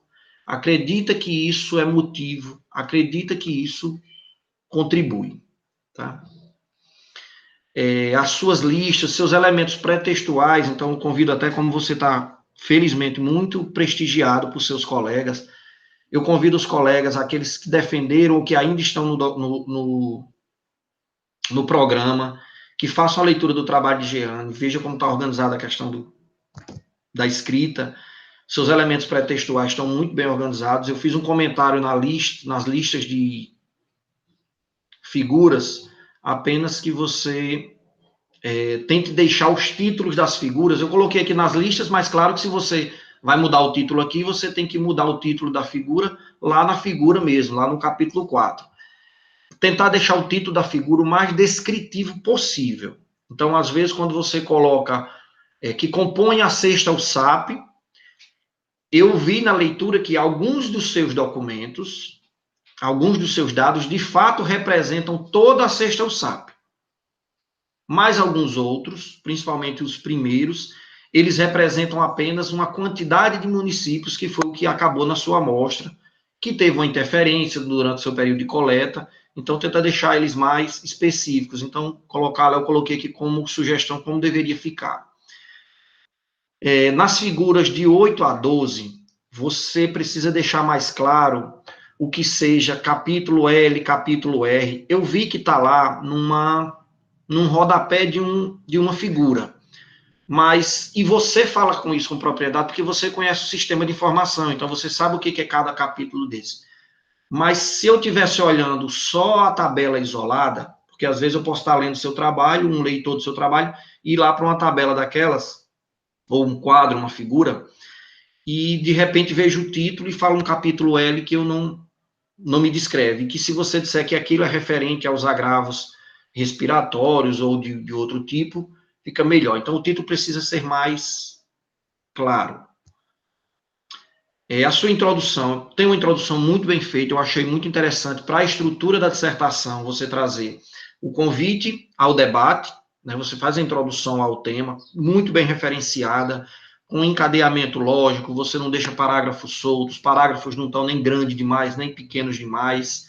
acredita que isso é motivo, acredita que isso contribui, tá? As suas listas, seus elementos pré-textuais, então eu convido até, como você está, felizmente, muito prestigiado por seus colegas, eu convido os colegas, aqueles que defenderam ou que ainda estão no programa, que façam a leitura do trabalho de Jeane, veja como está organizada a questão da escrita, seus elementos pré-textuais estão muito bem organizados. Eu fiz um comentário nas listas de figuras, apenas que você tente deixar os títulos das figuras. Eu coloquei aqui nas listas, mas claro que se você vai mudar o título aqui, você tem que mudar o título da figura lá na figura mesmo, lá no capítulo 4. Tentar deixar o título da figura o mais descritivo possível. Então, às vezes, quando você coloca que compõe a cesta o SAP, eu vi na leitura que alguns dos seus documentos, alguns dos seus dados, de fato, representam toda a cesta o SAP. Mas alguns outros, principalmente os primeiros, eles representam apenas uma quantidade de municípios, que foi o que acabou na sua amostra, que teve uma interferência durante o seu período de coleta. Então, tenta deixar eles mais específicos. Então, eu coloquei aqui como sugestão como deveria ficar. Nas figuras de 8 a 12, você precisa deixar mais claro o que seja capítulo L, capítulo R. Eu vi que está lá num rodapé de uma figura. E você fala com isso com propriedade, porque você conhece o sistema de informação, então você sabe o que é cada capítulo desse. Mas se eu estivesse olhando só a tabela isolada, porque às vezes eu posso estar lendo o seu trabalho, um leitor do seu trabalho, e ir lá para uma tabela daquelas, ou um quadro, uma figura, e de repente vejo o título e falo um capítulo L que eu não me descreve, que se você disser que aquilo é referente aos agravos respiratórios ou de outro tipo, fica melhor. Então, o título precisa ser mais claro. A sua introdução, tem uma introdução muito bem feita, eu achei muito interessante para a estrutura da dissertação, você trazer o convite ao debate, né, você faz a introdução ao tema, muito bem referenciada, com um encadeamento lógico, você não deixa parágrafos soltos, parágrafos não estão nem grandes demais, nem pequenos demais,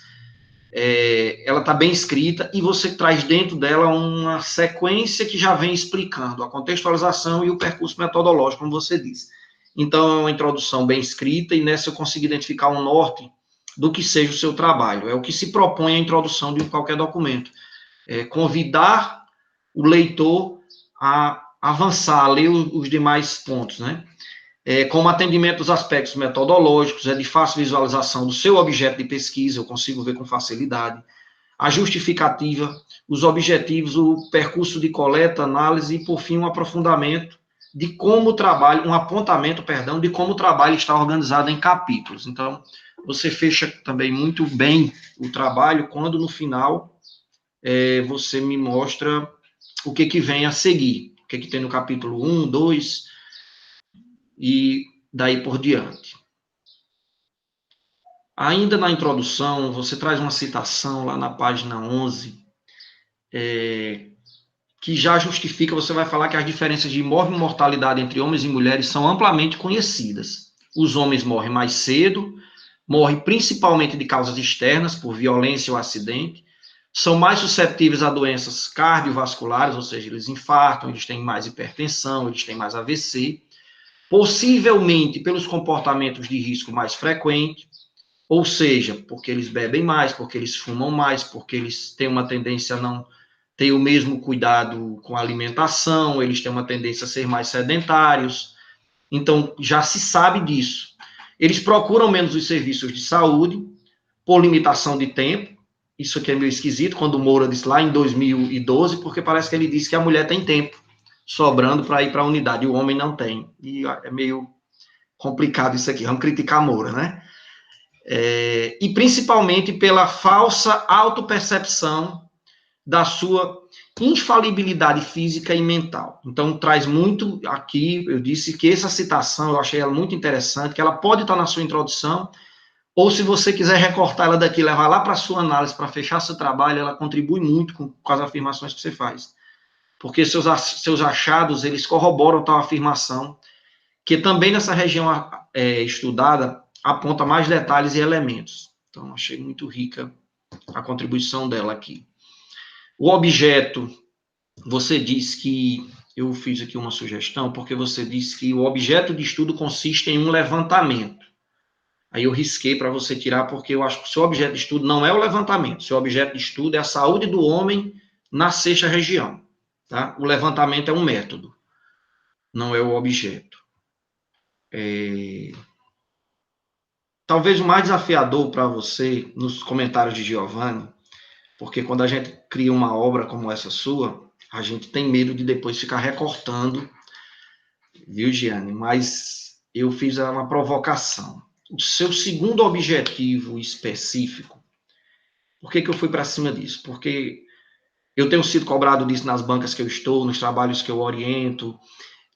ela está bem escrita, e você traz dentro dela uma sequência que já vem explicando a contextualização e o percurso metodológico, como você disse. Então, é uma introdução bem escrita, e nessa eu consigo identificar um norte do que seja o seu trabalho. É o que se propõe a introdução de qualquer documento. Convidar o leitor a avançar, a ler os demais pontos, né? Como atendimento dos aspectos metodológicos, de fácil visualização do seu objeto de pesquisa, eu consigo ver com facilidade. A justificativa, os objetivos, o percurso de coleta, análise e, por fim, um aprofundamento de como o trabalho, um apontamento, perdão, de como o trabalho está organizado em capítulos. Então, você fecha também muito bem o trabalho quando, no final, você me mostra o que que vem a seguir, o que que tem no capítulo 1, 2 e daí por diante. Ainda na introdução, você traz uma citação lá na página 11, que já justifica, você vai falar que as diferenças de mortalidade entre homens e mulheres são amplamente conhecidas. Os homens morrem mais cedo, morrem principalmente de causas externas, por violência ou acidente, são mais suscetíveis a doenças cardiovasculares, ou seja, eles infartam, eles têm mais hipertensão, eles têm mais AVC, possivelmente pelos comportamentos de risco mais frequentes, ou seja, porque eles bebem mais, porque eles fumam mais, porque eles têm uma tendência a não ter o mesmo cuidado com a alimentação, eles têm uma tendência a ser mais sedentários. Então, já se sabe disso. Eles procuram menos os serviços de saúde, por limitação de tempo. Isso aqui é meio esquisito, quando o Moura disse lá em 2012, porque parece que ele disse que a mulher tem tempo sobrando para ir para a unidade, e o homem não tem. E é meio complicado isso aqui, vamos criticar a Moura, né? E principalmente pela falsa autopercepção da sua infalibilidade física e mental. Então, traz muito aqui, eu disse que essa citação, eu achei ela muito interessante, que ela pode estar na sua introdução, ou se você quiser recortar ela daqui, levar lá para a sua análise, para fechar seu trabalho, ela contribui muito com as afirmações que você faz. Porque seus achados, eles corroboram tal afirmação, que também nessa região estudada, aponta mais detalhes e elementos. Então, achei muito rica a contribuição dela aqui. O objeto, você diz que, eu fiz aqui uma sugestão, porque você disse que o objeto de estudo consiste em um levantamento. Aí eu risquei para você tirar, porque eu acho que o seu objeto de estudo não é o levantamento, o seu objeto de estudo é a saúde do homem na 6ª região. Tá? O levantamento é um método, não é o objeto. Talvez o mais desafiador para você, nos comentários de Giovanni, porque quando a gente cria uma obra como essa sua, a gente tem medo de depois ficar recortando, viu, Giane? Mas eu fiz uma provocação. O seu segundo objetivo específico, por que eu fui para cima disso? Porque eu tenho sido cobrado disso nas bancas que eu estou, nos trabalhos que eu oriento,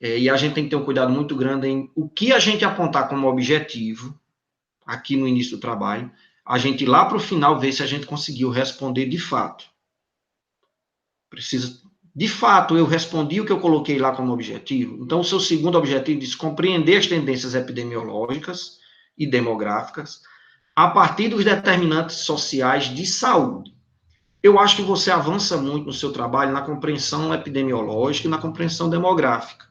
e a gente tem que ter um cuidado muito grande em o que a gente apontar como objetivo, aqui no início do trabalho, a gente ir lá para o final ver se a gente conseguiu responder de fato. De fato, eu respondi o que eu coloquei lá como objetivo. Então, o seu segundo objetivo diz compreender as tendências epidemiológicas e demográficas a partir dos determinantes sociais de saúde. Eu acho que você avança muito no seu trabalho na compreensão epidemiológica e na compreensão demográfica,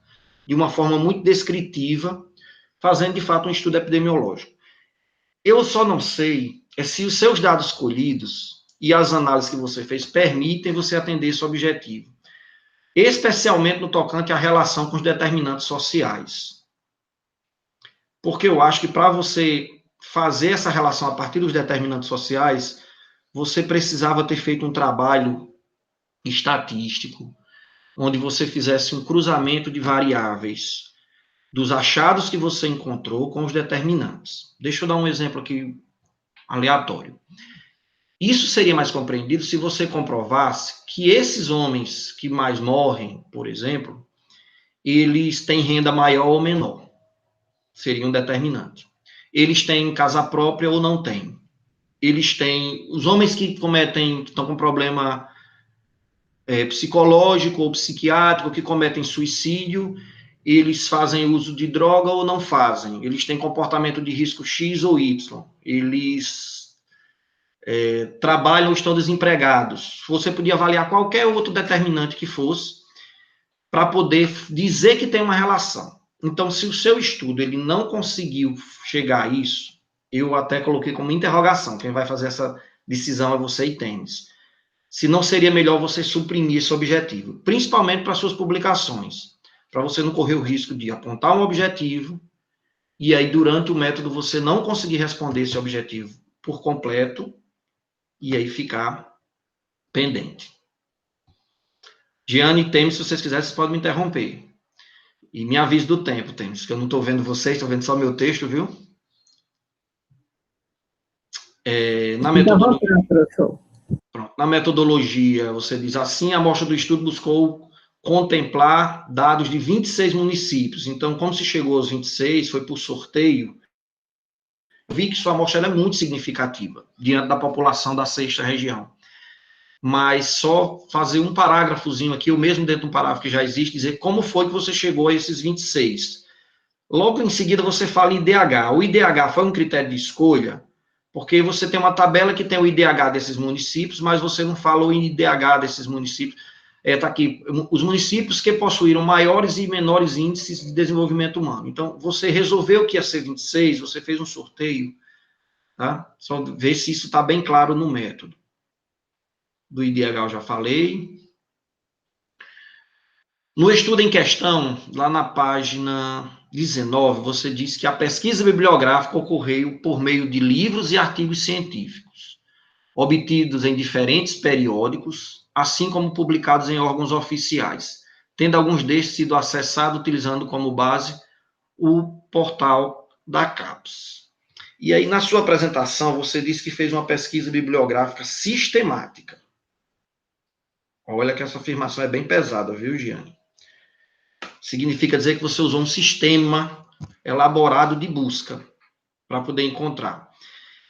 de uma forma muito descritiva, fazendo, de fato, um estudo epidemiológico. Eu só não sei se os seus dados colhidos e as análises que você fez permitem você atender esse objetivo, especialmente no tocante à relação com os determinantes sociais. Porque eu acho que para você fazer essa relação a partir dos determinantes sociais, você precisava ter feito um trabalho estatístico, onde você fizesse um cruzamento de variáveis dos achados que você encontrou com os determinantes. Deixa eu dar um exemplo aqui aleatório. Isso seria mais compreendido se você comprovasse que esses homens que mais morrem, por exemplo, eles têm renda maior ou menor. Seria um determinante. Eles têm casa própria ou não têm. Eles têm... Os homens que estão com problema psicológico ou psiquiátrico, que cometem suicídio, eles fazem uso de droga ou não fazem. Eles têm comportamento de risco X ou Y. Eles trabalham ou estão desempregados. Você podia avaliar qualquer outro determinante que fosse para poder dizer que tem uma relação. Então, se o seu estudo ele não conseguiu chegar a isso, eu até coloquei como interrogação. Quem vai fazer essa decisão é você e Tênis. Se não seria melhor você suprimir esse objetivo, principalmente para suas publicações, para você não correr o risco de apontar um objetivo e aí, durante o método, você não conseguir responder esse objetivo por completo e aí ficar pendente. Giane e Temes, se vocês quiserem, vocês podem me interromper. E me avise do tempo, Temes, que eu não estou vendo vocês, estou vendo só meu texto, viu? Na metodologia, você diz assim, a amostra do estudo buscou contemplar dados de 26 municípios. Então, como se chegou aos 26, foi por sorteio, eu vi que sua amostra é muito significativa, diante da população da 6ª região. Mas só fazer um parágrafozinho aqui, ou mesmo dentro de um parágrafo que já existe, dizer como foi que você chegou a esses 26. Logo em seguida, você fala em IDH. O IDH foi um critério de escolha, porque você tem uma tabela que tem o IDH desses municípios, mas você não fala o IDH desses municípios. Está aqui, os municípios que possuíram maiores e menores índices de desenvolvimento humano. Então, você resolveu que ia ser 26, você fez um sorteio, tá? Só ver se isso está bem claro no método. Do IDH eu já falei. No estudo em questão, lá na página 19, você diz que a pesquisa bibliográfica ocorreu por meio de livros e artigos científicos, obtidos em diferentes periódicos, assim como publicados em órgãos oficiais, tendo alguns destes sido acessados utilizando como base o portal da CAPES. E aí, na sua apresentação, você disse que fez uma pesquisa bibliográfica sistemática. Olha que essa afirmação é bem pesada, viu, Giane? Significa dizer que você usou um sistema elaborado de busca para poder encontrar.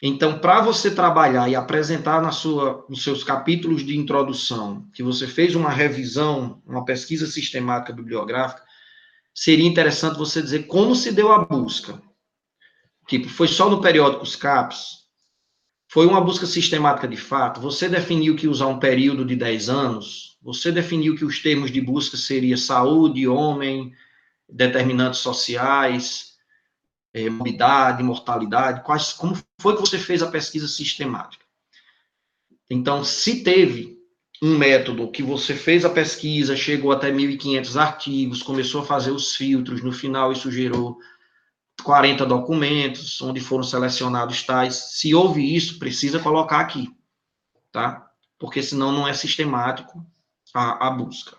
Então, para você trabalhar e apresentar nos seus capítulos de introdução, que você fez uma revisão, uma pesquisa sistemática bibliográfica, seria interessante você dizer como se deu a busca. Tipo, foi só no periódico Os CAPES? Foi uma busca sistemática de fato? Você definiu que usar um período de 10 anos? Você definiu que os termos de busca seriam saúde, homem, determinantes sociais, morbidade, mortalidade? Como foi que você fez a pesquisa sistemática? Então, se teve um método que você fez a pesquisa, chegou até 1.500 artigos, começou a fazer os filtros, no final isso gerou 40 documentos, onde foram selecionados tais. Se houve isso, precisa colocar aqui, tá? Porque senão não é sistemático a busca.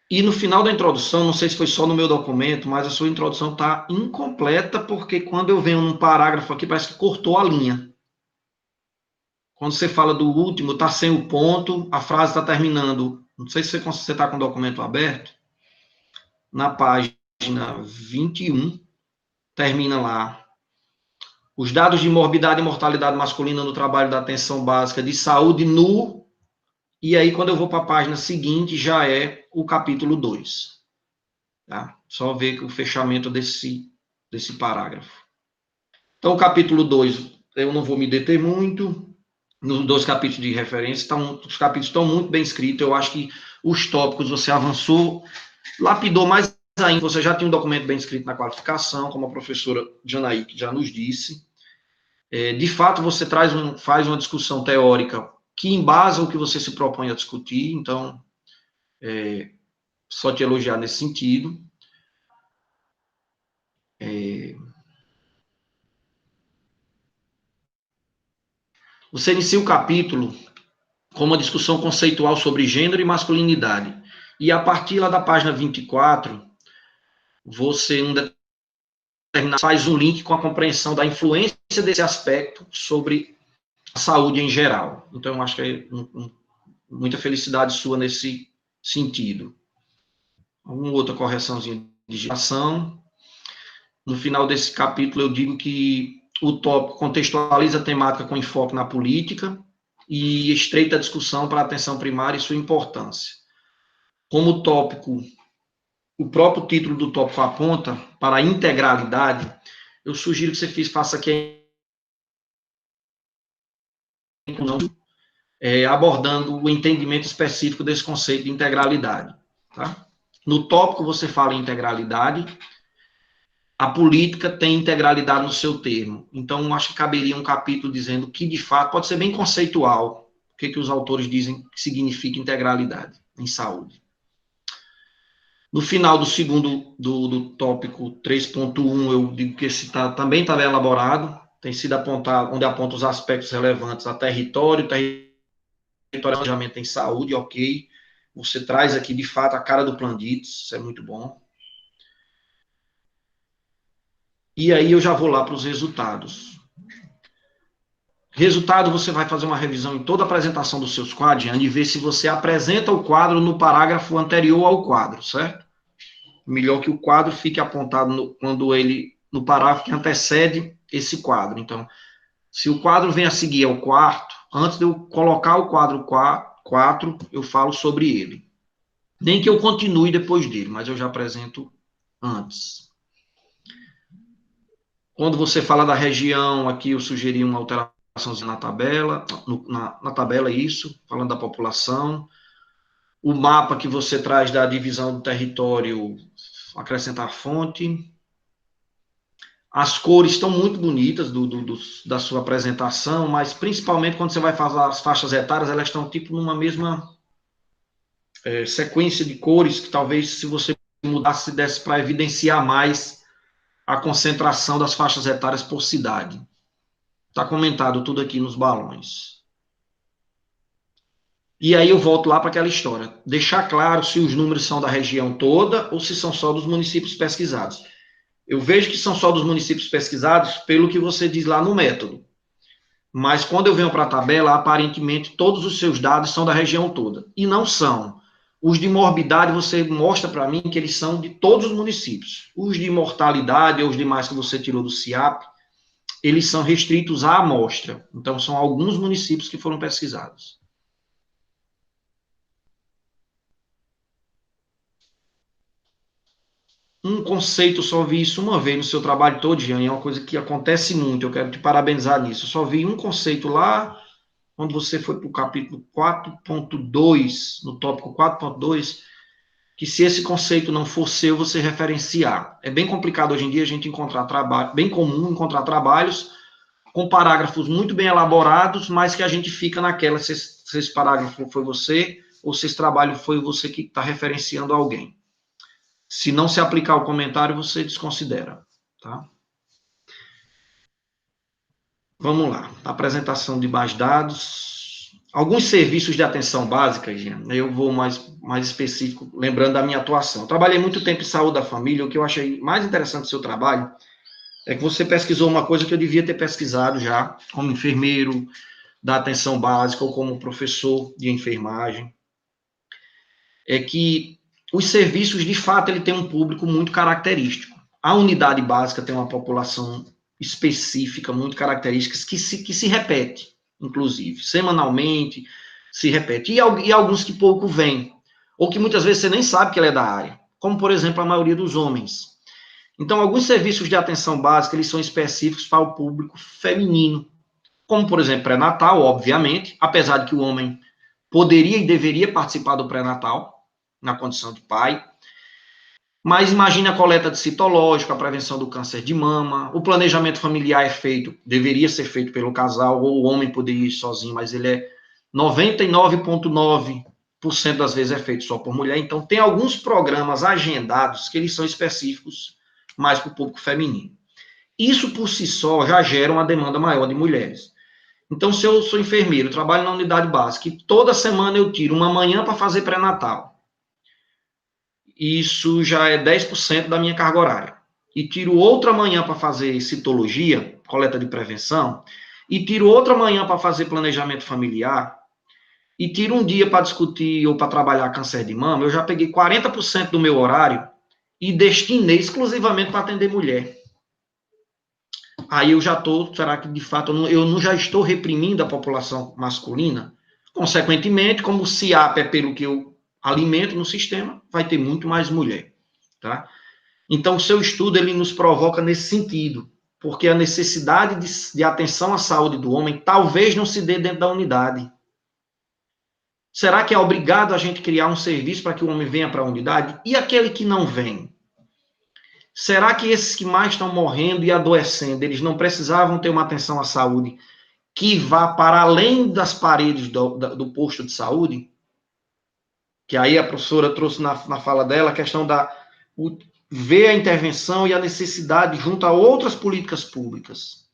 E no final da introdução, não sei se foi só no meu documento, mas a sua introdução está incompleta, porque quando eu venho num parágrafo aqui, parece que cortou a linha. Quando você fala do último, está sem o ponto, a frase está terminando. Não sei se você está com o documento aberto. Na página 21, termina lá. Os dados de morbidade e mortalidade masculina no trabalho da atenção básica de saúde no... E aí, quando eu vou para a página seguinte, já é o capítulo 2. Tá? Só ver o fechamento desse parágrafo. Então, o capítulo 2, eu não vou me deter muito. Nos 2 capítulos de referência, os capítulos estão muito bem escritos. Eu acho que os tópicos você avançou, lapidou mais ainda. Você já tinha um documento bem escrito na qualificação, como a professora Janaíque já nos disse. De fato, você faz uma discussão teórica que embasa o que você se propõe a discutir. Então, só te elogiar nesse sentido. Você inicia o capítulo com uma discussão conceitual sobre gênero e masculinidade. E a partir lá da página 24, você faz um link com a compreensão da influência desse aspecto sobre a saúde em geral. Então, eu acho que é muita felicidade sua nesse sentido. Alguma outra correçãozinha de digitação. No final desse capítulo, eu digo que o tópico contextualiza a temática com enfoque na política e estreita a discussão para a atenção primária e sua importância. Como tópico, o próprio título do tópico aponta para a integralidade, eu sugiro que você faça aqui abordando o entendimento específico desse conceito de integralidade. Tá? No tópico você fala em integralidade, a política tem integralidade no seu termo. Então, acho que caberia um capítulo dizendo que, de fato, pode ser bem conceitual, o que os autores dizem que significa integralidade em saúde. No final do segundo, do tópico 3.1, eu digo que esse também está bem elaborado, tem sido apontado, onde aponta os aspectos relevantes a território, planejamento em saúde, ok. Você traz aqui, de fato, a cara do Planditz, isso é muito bom. E aí eu já vou lá para os resultados. Resultado, você vai fazer uma revisão em toda a apresentação dos seus quadros, Giane, e ver se você apresenta o quadro no parágrafo anterior ao quadro, certo? Melhor que o quadro fique apontado no parágrafo que antecede esse quadro. Então, se o quadro vem a seguir ao quarto, antes de eu colocar o quadro 4, eu falo sobre ele. Nem que eu continue depois dele, mas eu já apresento antes. Quando você fala da região, aqui eu sugeri uma alteração na tabela, na tabela, isso, falando da população. O mapa que você traz da divisão do território, acrescentar fonte. As cores estão muito bonitas da sua apresentação, mas principalmente quando você vai fazer as faixas etárias, elas estão tipo numa mesma sequência de cores, que talvez se você mudasse, desse para evidenciar mais a concentração das faixas etárias por cidade. Está comentado tudo aqui nos balões. E aí eu volto lá para aquela história. Deixar claro se os números são da região toda ou se são só dos municípios pesquisados. Eu vejo que são só dos municípios pesquisados pelo que você diz lá no método. Mas quando eu venho para a tabela, aparentemente todos os seus dados são da região toda. E não são. Os de morbidade, você mostra para mim que eles são de todos os municípios. Os de mortalidade, ou os demais que você tirou do CIAP, eles são restritos à amostra. Então, são alguns municípios que foram pesquisados. Um conceito, eu só vi isso uma vez no seu trabalho todo, Jean, é uma coisa que acontece muito, eu quero te parabenizar nisso. Eu só vi um conceito lá, quando você foi para o capítulo 4.2, no tópico 4.2, que se esse conceito não for seu, você referenciar. É bem complicado hoje em dia a gente encontrar trabalho, bem comum encontrar trabalhos com parágrafos muito bem elaborados, mas que a gente fica naquela, se esse parágrafo foi você, ou se esse trabalho foi você que está referenciando alguém. Se não se aplicar o comentário, você desconsidera, tá? Vamos lá. Apresentação de mais dados. Alguns serviços de atenção básica, Jean, eu vou mais específico, lembrando da minha atuação. Eu trabalhei muito tempo em saúde da família, o que eu achei mais interessante do seu trabalho é que você pesquisou uma coisa que eu devia ter pesquisado já, como enfermeiro da atenção básica ou como professor de enfermagem. É que os serviços, de fato, ele tem um público muito característico. A unidade básica tem uma população específica, muito características, que se repete, inclusive, semanalmente, se repete. E alguns que pouco vêm, ou que muitas vezes você nem sabe que ele é da área, como, por exemplo, a maioria dos homens. Então, alguns serviços de atenção básica, eles são específicos para o público feminino, como, por exemplo, pré-natal, obviamente, apesar de que o homem poderia e deveria participar do pré-natal, na condição de pai, mas imagine a coleta de citológico, a prevenção do câncer de mama, o planejamento familiar deveria ser feito pelo casal, ou o homem poderia ir sozinho, mas ele é 99,9% das vezes é feito só por mulher, então tem alguns programas agendados que eles são específicos mais para o público feminino. Isso por si só já gera uma demanda maior de mulheres. Então, se eu sou enfermeiro, trabalho na unidade básica, e toda semana eu tiro uma manhã para fazer pré-natal, isso já é 10% da minha carga horária. E tiro outra manhã para fazer citologia, coleta de prevenção, e tiro outra manhã para fazer planejamento familiar, e tiro um dia para discutir ou para trabalhar câncer de mama, eu já peguei 40% do meu horário e destinei exclusivamente para atender mulher. Aí eu já estou, será que de fato eu não já estou reprimindo a população masculina? Consequentemente, como o CIAP é pelo que eu alimento no sistema, vai ter muito mais mulher, tá? Então, o seu estudo, ele nos provoca nesse sentido, porque a necessidade de atenção à saúde do homem talvez não se dê dentro da unidade. Será que é obrigado a gente criar um serviço para que o homem venha para a unidade? E aquele que não vem? Será que esses que mais estão morrendo e adoecendo, eles não precisavam ter uma atenção à saúde que vá para além das paredes do posto de saúde? Que aí a professora trouxe na fala dela a questão ver a intervenção e a necessidade junto a outras políticas públicas.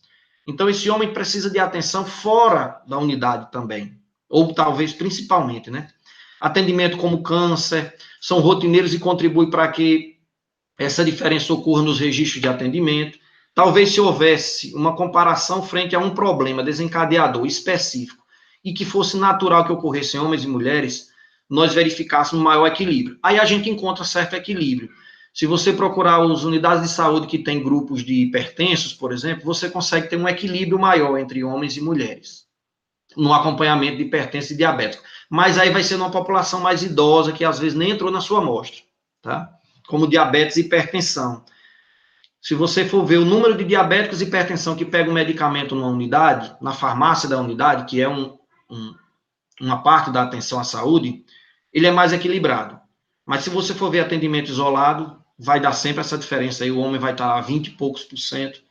Então, esse homem precisa de atenção fora da unidade também, ou talvez principalmente, né? Atendimento como câncer, são rotineiros e contribuem para que essa diferença ocorra nos registros de atendimento. Talvez se houvesse uma comparação frente a um problema desencadeador específico e que fosse natural que ocorresse em homens e mulheres, nós verificássemos maior equilíbrio. Aí a gente encontra certo equilíbrio. Se você procurar as unidades de saúde que têm grupos de hipertensos, por exemplo, você consegue ter um equilíbrio maior entre homens e mulheres no acompanhamento de hipertensos e diabéticos. Mas aí vai ser numa população mais idosa, que às vezes nem entrou na sua amostra, tá? Como diabetes e hipertensão. Se você for ver o número de diabéticos e hipertensão que pegam medicamento numa unidade, na farmácia da unidade, que é uma parte da atenção à saúde, ele é mais equilibrado. Mas se você for ver atendimento isolado, vai dar sempre essa diferença aí, o homem vai estar a 20 e poucos %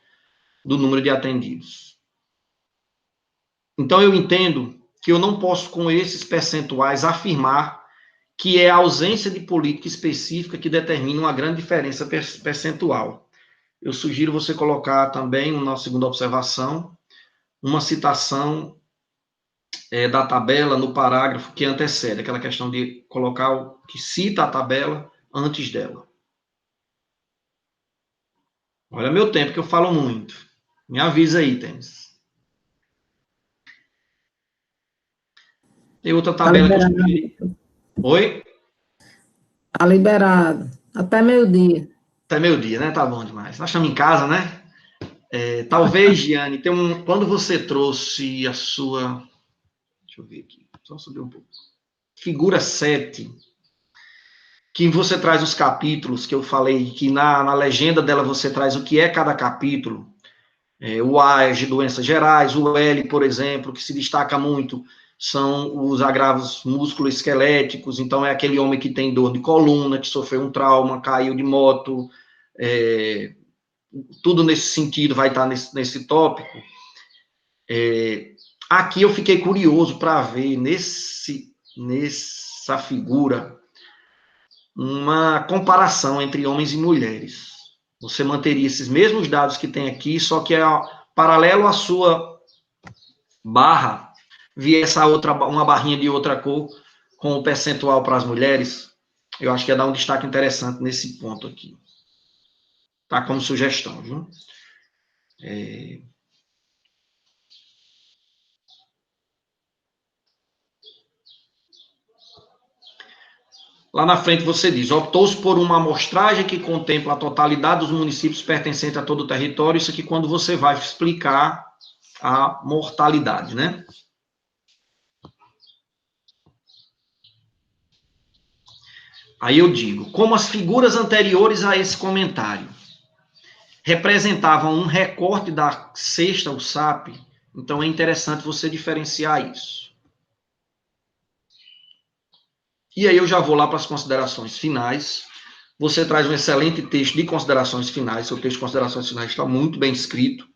do número de atendidos. Então, eu entendo que eu não posso, com esses percentuais, afirmar que é a ausência de política específica que determina uma grande diferença percentual. Eu sugiro você colocar também, na segunda observação, uma citação da tabela no parágrafo que antecede, aquela questão de colocar o que cita a tabela antes dela. Olha meu tempo, que eu falo muito. Me avisa aí, Tênis. Tem outra tabela que eu sugeri. Oi? Tá liberado. Até meio-dia. Até meio-dia, né? Tá bom demais. Nós estamos em casa, né? Talvez, Giane, quando você trouxe a sua... Deixa eu ver aqui. Só subir um pouco. Figura 7, que você traz os capítulos, que eu falei, que na legenda dela você traz o que é cada capítulo. O A é de doenças gerais, o L, por exemplo, que se destaca muito, são os agravos musculoesqueléticos, então é aquele homem que tem dor de coluna, que sofreu um trauma, caiu de moto, tudo nesse sentido vai estar nesse tópico. Aqui eu fiquei curioso para ver nessa figura uma comparação entre homens e mulheres. Você manteria esses mesmos dados que tem aqui, só que paralelo à sua barra, viesse uma barrinha de outra cor com o percentual para as mulheres. Eu acho que ia dar um destaque interessante nesse ponto aqui. Tá como sugestão, viu? Lá na frente você diz, optou-se por uma amostragem que contempla a totalidade dos municípios pertencentes a todo o território, isso aqui quando você vai explicar a mortalidade, né? Aí eu digo, como as figuras anteriores a esse comentário representavam um recorte da sexta USAP, então é interessante você diferenciar isso. E aí eu já vou lá para as considerações finais. Você traz um excelente texto de considerações finais, seu texto de considerações finais está muito bem escrito.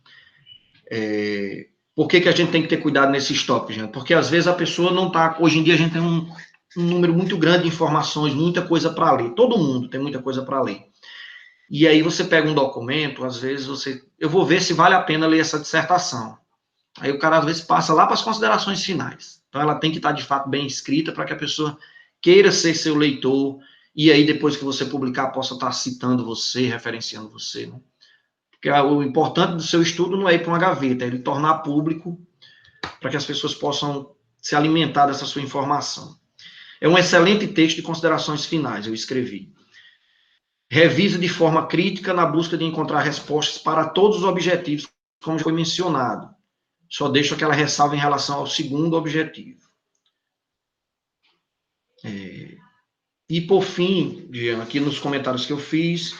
Por que a gente tem que ter cuidado nesses tópicos, gente? Porque às vezes a pessoa não está... Hoje em dia a gente tem um número muito grande de informações, muita coisa para ler. Todo mundo tem muita coisa para ler. E aí você pega um documento, às vezes eu vou ver se vale a pena ler essa dissertação. Aí o cara às vezes passa lá para as considerações finais. Então ela tem que estar de fato bem escrita para que a pessoa queira ser seu leitor, e aí depois que você publicar, possa estar citando você, referenciando você, né? Porque o importante do seu estudo não é ir para uma gaveta, é ele tornar público para que as pessoas possam se alimentar dessa sua informação. É um excelente texto de considerações finais, eu escrevi. Revisa de forma crítica na busca de encontrar respostas para todos os objetivos, como foi mencionado. Só deixo aquela ressalva em relação ao segundo objetivo. E, por fim, aqui nos comentários que eu fiz,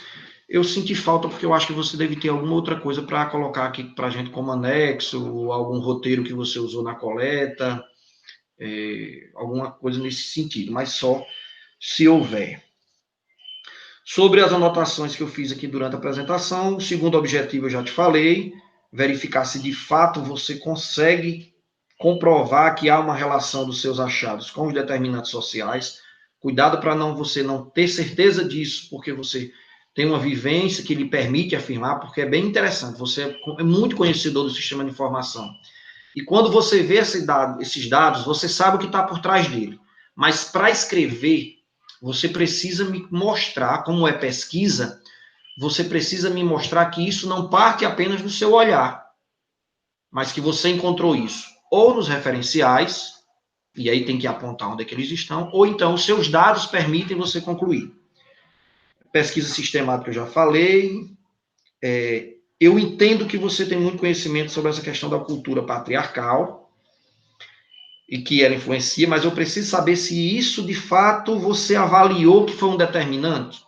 eu senti falta porque eu acho que você deve ter alguma outra coisa para colocar aqui para a gente como anexo, algum roteiro que você usou na coleta, alguma coisa nesse sentido, mas só se houver. Sobre as anotações que eu fiz aqui durante a apresentação, o segundo objetivo eu já te falei, verificar se de fato você consegue comprovar que há uma relação dos seus achados com os determinantes sociais. Cuidado para você não ter certeza disso, porque você tem uma vivência que lhe permite afirmar, porque é bem interessante, você é muito conhecedor do sistema de informação. E quando você vê esses dados, você sabe o que está por trás dele. Mas para escrever, você precisa me mostrar, como é pesquisa, você precisa me mostrar que isso não parte apenas do seu olhar, mas que você encontrou isso ou nos referenciais, e aí tem que apontar onde é que eles estão, ou então os seus dados permitem você concluir. Pesquisa sistemática eu já falei. Eu entendo que você tem muito conhecimento sobre essa questão da cultura patriarcal e que ela influencia, mas eu preciso saber se isso, de fato, você avaliou que foi um determinante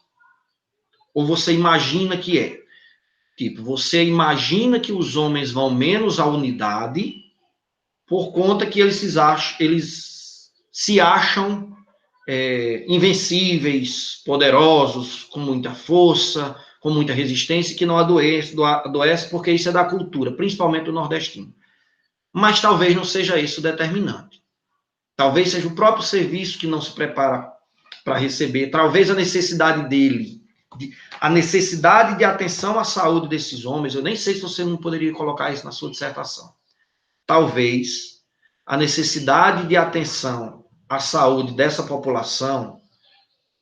ou você imagina que é. Tipo, você imagina que os homens vão menos à unidade por conta que eles se acham invencíveis, poderosos, com muita força, com muita resistência, que não adoece porque isso é da cultura, principalmente do nordestino. Mas talvez não seja isso o determinante. Talvez seja o próprio serviço que não se prepara para receber, talvez a necessidade dele, a necessidade de atenção à saúde desses homens. Eu nem sei se você não poderia colocar isso na sua dissertação. Talvez a necessidade de atenção à saúde dessa população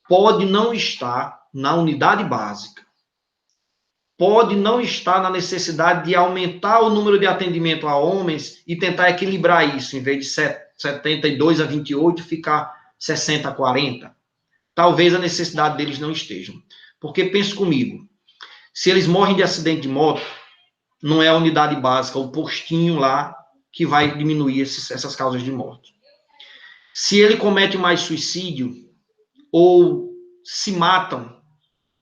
pode não estar na unidade básica, pode não estar na necessidade de aumentar o número de atendimento a homens e tentar equilibrar isso, em vez de 72 a 28, ficar 60 a 40. Talvez a necessidade deles não esteja. Porque, pense comigo, se eles morrem de acidente de moto, não é a unidade básica, o postinho lá, que vai diminuir essas causas de morte. Se ele comete mais suicídio, ou se matam,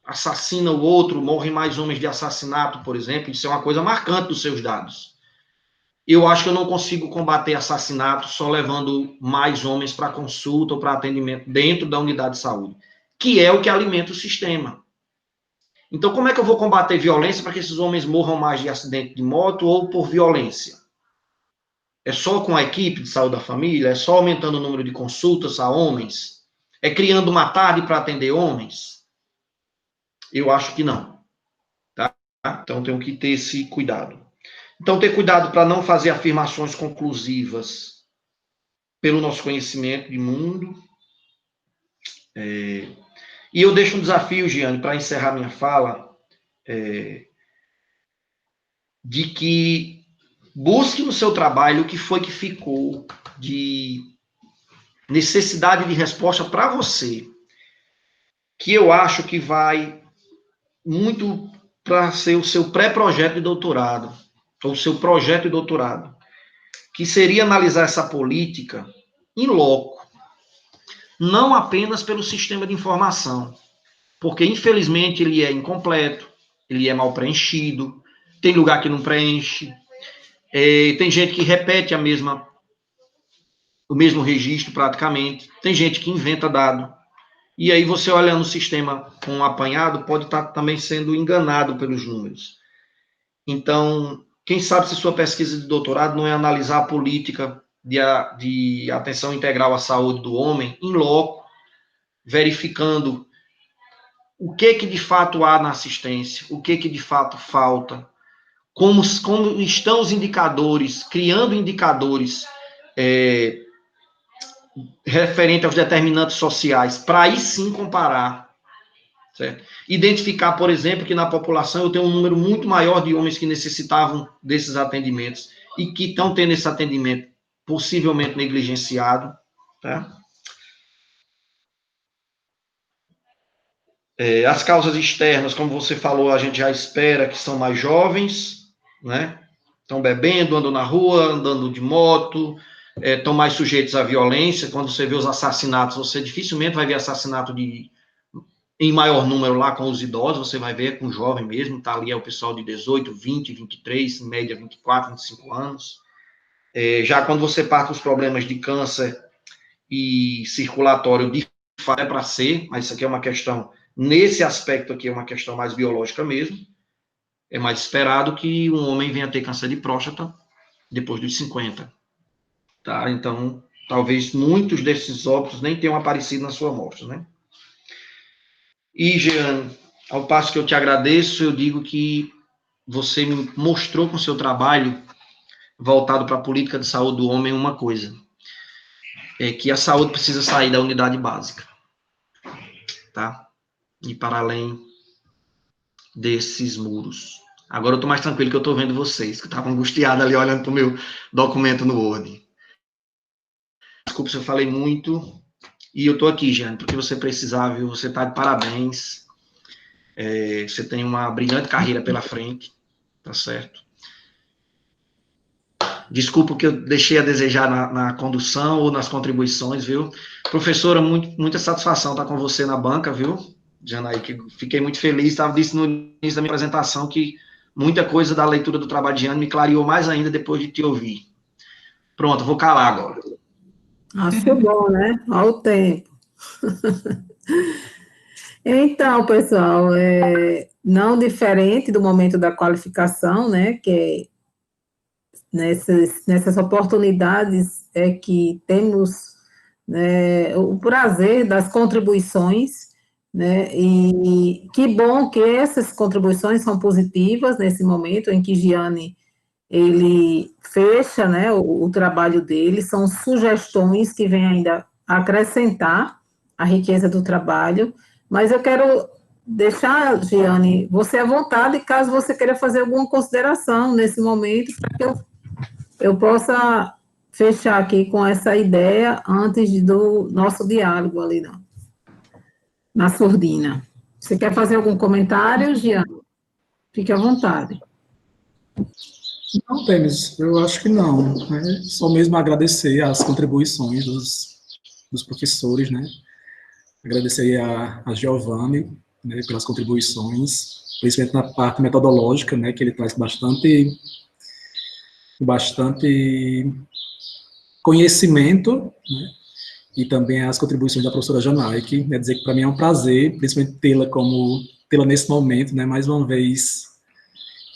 assassina o outro, morrem mais homens de assassinato, por exemplo, isso é uma coisa marcante dos seus dados. Eu acho que eu não consigo combater assassinato só levando mais homens para consulta ou para atendimento dentro da unidade de saúde, que é o que alimenta o sistema. Então, como é que eu vou combater violência para que esses homens morram mais de acidente de moto ou por violência? É só com a equipe de saúde da família? É só aumentando o número de consultas a homens? É criando uma tarde para atender homens? Eu acho que não. Tá? Então, tenho que ter esse cuidado. Então, ter cuidado para não fazer afirmações conclusivas pelo nosso conhecimento de mundo. E eu deixo um desafio, Giane, para encerrar minha fala, de que busque no seu trabalho o que foi que ficou de necessidade de resposta para você, que eu acho que vai muito para ser o seu pré-projeto de doutorado, ou o seu projeto de doutorado, que seria analisar essa política in loco, não apenas pelo sistema de informação, porque, infelizmente, ele é incompleto, ele é mal preenchido, tem lugar que não preenche, tem gente que repete o mesmo registro praticamente, tem gente que inventa dado, e aí você olha no sistema com um apanhado, pode estar também sendo enganado pelos números. Então, quem sabe se sua pesquisa de doutorado não é analisar a política de atenção integral à saúde do homem in loco, verificando o que de fato há na assistência, o que de fato falta, como estão os indicadores, criando indicadores referente aos determinantes sociais, para aí sim comparar, certo? Identificar, por exemplo, que na população eu tenho um número muito maior de homens que necessitavam desses atendimentos e que estão tendo esse atendimento possivelmente negligenciado, tá? As causas externas, como você falou, a gente já espera que são mais jovens, né? Estão bebendo, andam na rua, andando de moto, estão mais sujeitos à violência. Quando você vê os assassinatos, você dificilmente vai ver assassinato em maior número lá com os idosos, você vai ver com jovem mesmo, tá ali é o pessoal de 18, 20, 23, em média 24, 25 anos. Já quando você parte dos problemas de câncer e circulatório, de fato é para ser, mas isso aqui é uma questão, nesse aspecto aqui é uma questão mais biológica mesmo, é mais esperado que um homem venha ter câncer de próstata depois dos 50, tá? Então, talvez muitos desses óbitos nem tenham aparecido na sua amostra, né? E, Jeane, ao passo que eu te agradeço, eu digo que você me mostrou com o seu trabalho voltado para a política de saúde do homem uma coisa, é que a saúde precisa sair da unidade básica, tá? E para além desses muros. Agora eu estou mais tranquilo que eu estou vendo vocês, que estavam angustiados ali olhando para o meu documento no Word. Desculpa se eu falei muito. E eu estou aqui, Jane, porque você precisar, viu? Você está de parabéns. Você tem uma brilhante carreira pela frente, tá certo? Desculpa que eu deixei a desejar na condução ou nas contribuições, viu? Professora, muita satisfação estar com você na banca, viu? Janaíque, fiquei muito feliz, disse no início da minha apresentação que muita coisa da leitura do trabalho de Jane me clareou mais ainda depois de te ouvir. Pronto, vou calar agora. Acho bom, né? Ao tempo. Então, pessoal, não diferente do momento da qualificação, né, que nessas oportunidades é que temos, né, o prazer das contribuições, né, e que bom que essas contribuições são positivas nesse momento em que Giane, ele fecha, né, o trabalho dele, são sugestões que vêm ainda acrescentar a riqueza do trabalho, mas eu quero deixar, Giane, você à vontade, caso você queira fazer alguma consideração nesse momento, para que eu possa fechar aqui com essa ideia antes do nosso diálogo ali na surdina. Você quer fazer algum comentário, Giane? Fique à vontade. Não, Temis, eu acho que não. Né? Só mesmo agradecer as contribuições dos professores, né? Agradecer a Giovanni, né, pelas contribuições, principalmente na parte metodológica, né, que ele traz bastante conhecimento, né, e também as contribuições da professora Janaíque, né, dizer que para mim é um prazer, principalmente tê-la nesse momento, né, mais uma vez,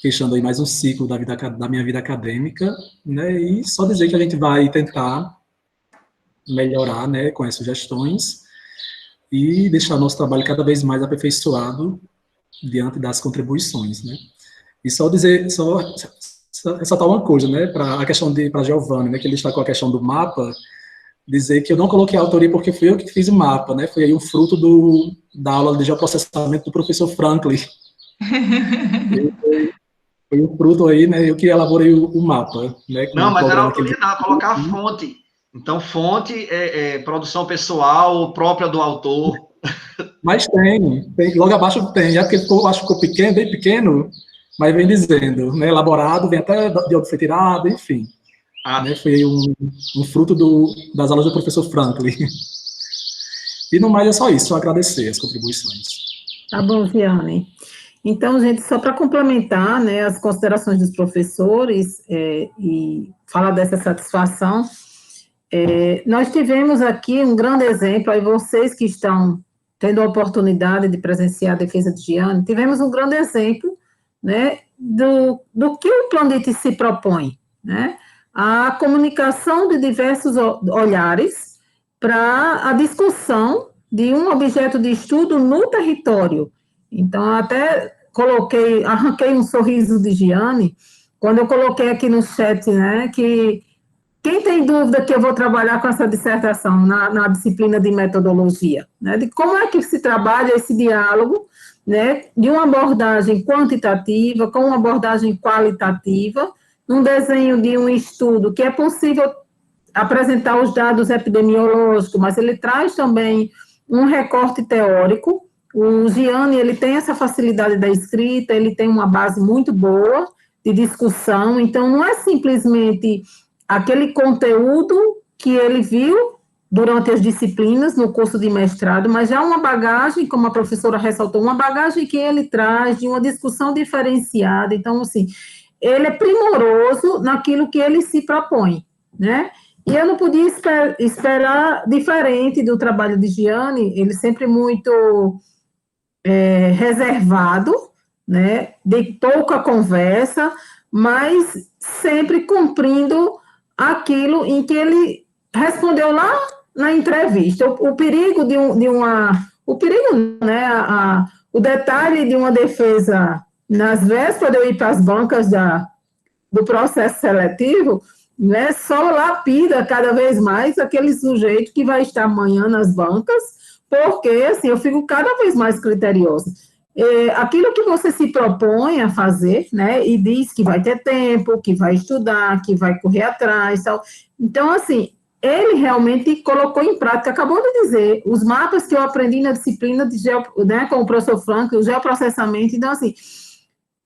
fechando aí mais um ciclo da minha vida acadêmica, né, e só dizer que a gente vai tentar melhorar, né, com as sugestões e deixar nosso trabalho cada vez mais aperfeiçoado diante das contribuições, né. E só dizer, só ressaltar uma coisa, né, para a questão para Giovanni, né, que ele destacou a questão do mapa, dizer que eu não coloquei a autoria porque fui eu que fiz o mapa, né, foi aí um fruto da aula de geoprocessamento do professor Franklin. Foi um fruto aí, né, eu que elaborei o mapa, né. Não, mas não era autoria não, colocar a fonte. Então, fonte é produção pessoal própria do autor. Mas tem, logo abaixo tem, porque acho que ficou pequeno, bem pequeno, mas vem dizendo, né, elaborado, vem até de onde foi tirado, enfim. Né, foi um fruto das aulas do professor Franklin. E no mais é só isso, só agradecer as contribuições. Tá bom, Giane. Então, gente, só para complementar, né, as considerações dos professores e falar dessa satisfação, nós tivemos aqui um grande exemplo, aí vocês que estão tendo a oportunidade de presenciar a defesa de Giane, tivemos um grande exemplo, né, do que o Plandit se propõe, né, a comunicação de diversos olhares para a discussão de um objeto de estudo no território. Então, até arranquei um sorriso de Giane, quando eu coloquei aqui no chat, né, que quem tem dúvida que eu vou trabalhar com essa dissertação na disciplina de metodologia, né, de como é que se trabalha esse diálogo, né, de uma abordagem quantitativa com uma abordagem qualitativa, um desenho de um estudo que é possível apresentar os dados epidemiológicos, mas ele traz também um recorte teórico. O Giane, ele tem essa facilidade da escrita, ele tem uma base muito boa de discussão, então não é simplesmente aquele conteúdo que ele viu durante as disciplinas no curso de mestrado, mas já uma bagagem, como a professora ressaltou, uma bagagem que ele traz de uma discussão diferenciada. Então, assim, ele é primoroso naquilo que ele se propõe, né? E eu não podia esperar diferente do trabalho de Giane, ele sempre muito reservado, né, de pouca conversa, mas sempre cumprindo aquilo em que ele respondeu lá na entrevista. O perigo o perigo, né, o detalhe de uma defesa nas vésperas de eu ir para as bancas do processo seletivo, né, só lapida cada vez mais aquele sujeito que vai estar amanhã nas bancas, porque, assim, eu fico cada vez mais criteriosa. aquilo que você se propõe a fazer, né, e diz que vai ter tempo, que vai estudar, que vai correr atrás, tal. Então, assim, ele realmente colocou em prática, acabou de dizer, os mapas que eu aprendi na disciplina de né, com o professor Frank, o geoprocessamento. Então, assim,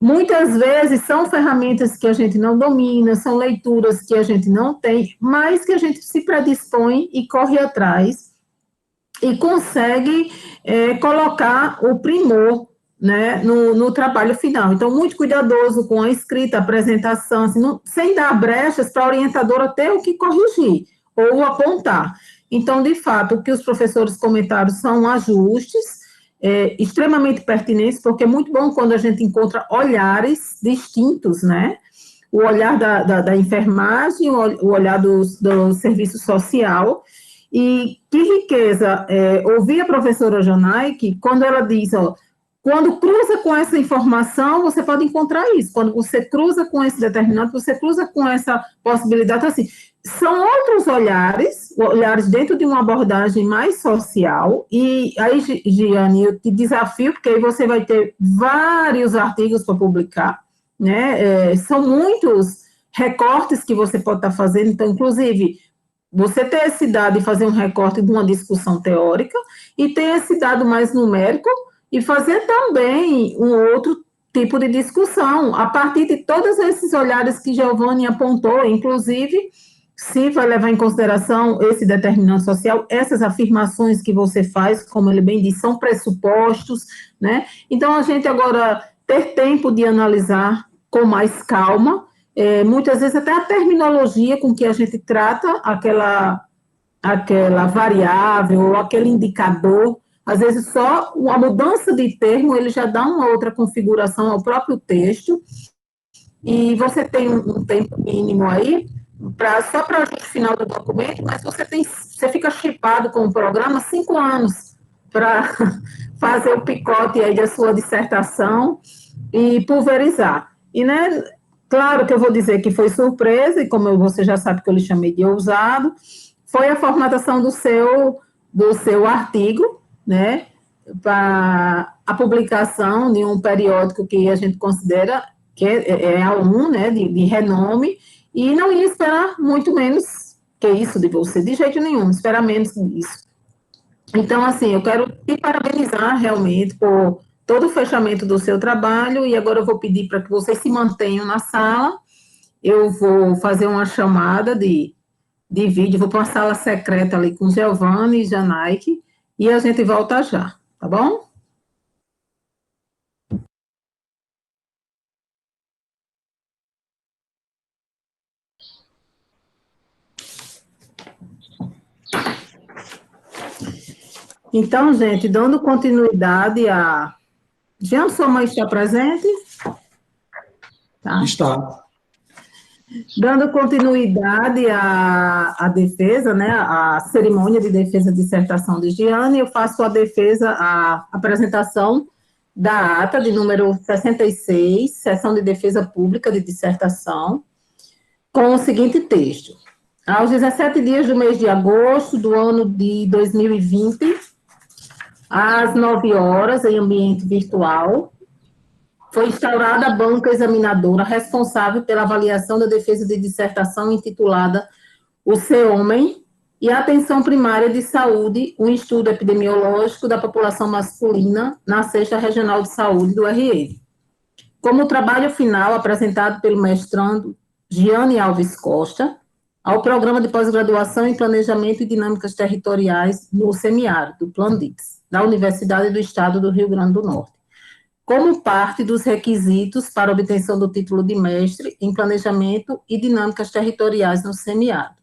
muitas vezes são ferramentas que a gente não domina, são leituras que a gente não tem, mas que a gente se predispõe e corre atrás e consegue colocar o primor, né, no trabalho final. Então, muito cuidadoso com a escrita, a apresentação, assim, sem dar brechas para a orientadora ter o que corrigir ou apontar. Então, de fato, o que os professores comentaram são ajustes extremamente pertinentes, porque é muito bom quando a gente encontra olhares distintos, né? O olhar da enfermagem, o olhar do serviço social. E que riqueza ouvir a professora Janaíque, quando ela diz, ó, quando cruza com essa informação, você pode encontrar isso. Quando você cruza com esse determinante, você cruza com essa possibilidade. Então, assim, são outros olhares dentro de uma abordagem mais social. E aí, Giane, eu te desafio, porque aí você vai ter vários artigos para publicar, né? São muitos recortes que você pode estar fazendo. Então, inclusive, você ter esse dado e fazer um recorte de uma discussão teórica, e ter esse dado mais numérico, e fazer também um outro tipo de discussão, a partir de todos esses olhares que Giovanni apontou, inclusive, se vai levar em consideração esse determinante social, essas afirmações que você faz, como ele bem disse, são pressupostos, né? Então, a gente agora ter tempo de analisar com mais calma, muitas vezes até a terminologia com que a gente trata aquela variável ou aquele indicador. Às vezes, só a mudança de termo, ele já dá uma outra configuração ao próprio texto, e você tem um tempo mínimo aí, só para o ajuste final do documento, mas você fica chipado com o programa 5 anos para fazer o picote aí da sua dissertação e pulverizar. E, né, claro que eu vou dizer que foi surpresa, e como você já sabe que eu lhe chamei de ousado, foi a formatação do seu artigo, né, para a publicação de um periódico que a gente considera que é A1, né, de renome, e não ia esperar muito menos que isso de você, de jeito nenhum, esperar menos que isso. Então, assim, eu quero te parabenizar realmente por todo o fechamento do seu trabalho, e agora eu vou pedir para que vocês se mantenham na sala. Eu vou fazer uma chamada de vídeo, vou para uma sala secreta ali com Giovanni e Janaíque, e a gente volta já, tá bom? Então, gente, dando continuidade a... Jean, sua mãe está presente? Tá. Está. Dando continuidade à defesa, né, a cerimônia de defesa de dissertação de Giane, eu faço a apresentação da ata de número 66, sessão de defesa pública de dissertação, com o seguinte texto. Aos 17 dias do mês de agosto do ano de 2020, às 9 horas, em ambiente virtual, foi instaurada a banca examinadora responsável pela avaliação da defesa de dissertação intitulada O Ser-Homem e a Atenção Primária de Saúde, um estudo epidemiológico da população masculina na 6ª Regional de Saúde do RN. Como trabalho final apresentado pelo mestrando Giane Alves Costa, ao Programa de Pós-Graduação em Planejamento e Dinâmicas Territoriais no Semiárido, Plandix, da Universidade do Estado do Rio Grande do Norte, como parte dos requisitos para obtenção do título de mestre em Planejamento e Dinâmicas Territoriais no Semiárido.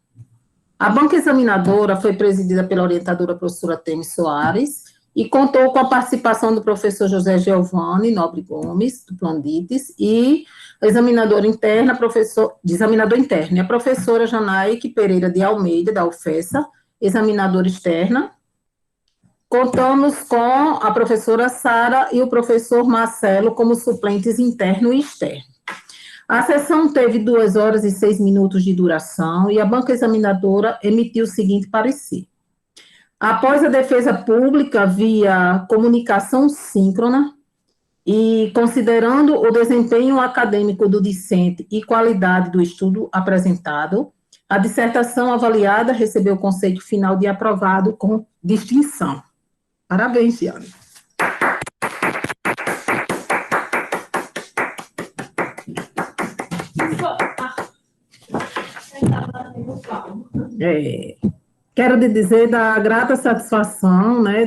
A banca examinadora foi presidida pela orientadora professora Temis Soares e contou com a participação do professor José Giovanni Nobre Gomes, do Plandites, e a examinadora interna, a professora Janaíque Pereira de Almeida, da UFESA, examinadora externa. Contamos com a professora Sara e o professor Marcelo como suplentes interno e externo. A sessão teve 2 horas e 6 minutos de duração e a banca examinadora emitiu o seguinte parecer. Após a defesa pública via comunicação síncrona, E, considerando o desempenho acadêmico do discente e qualidade do estudo apresentado, a dissertação avaliada recebeu o conceito final de aprovado com distinção. Parabéns, Giane. Quero lhe dizer da grata satisfação, né,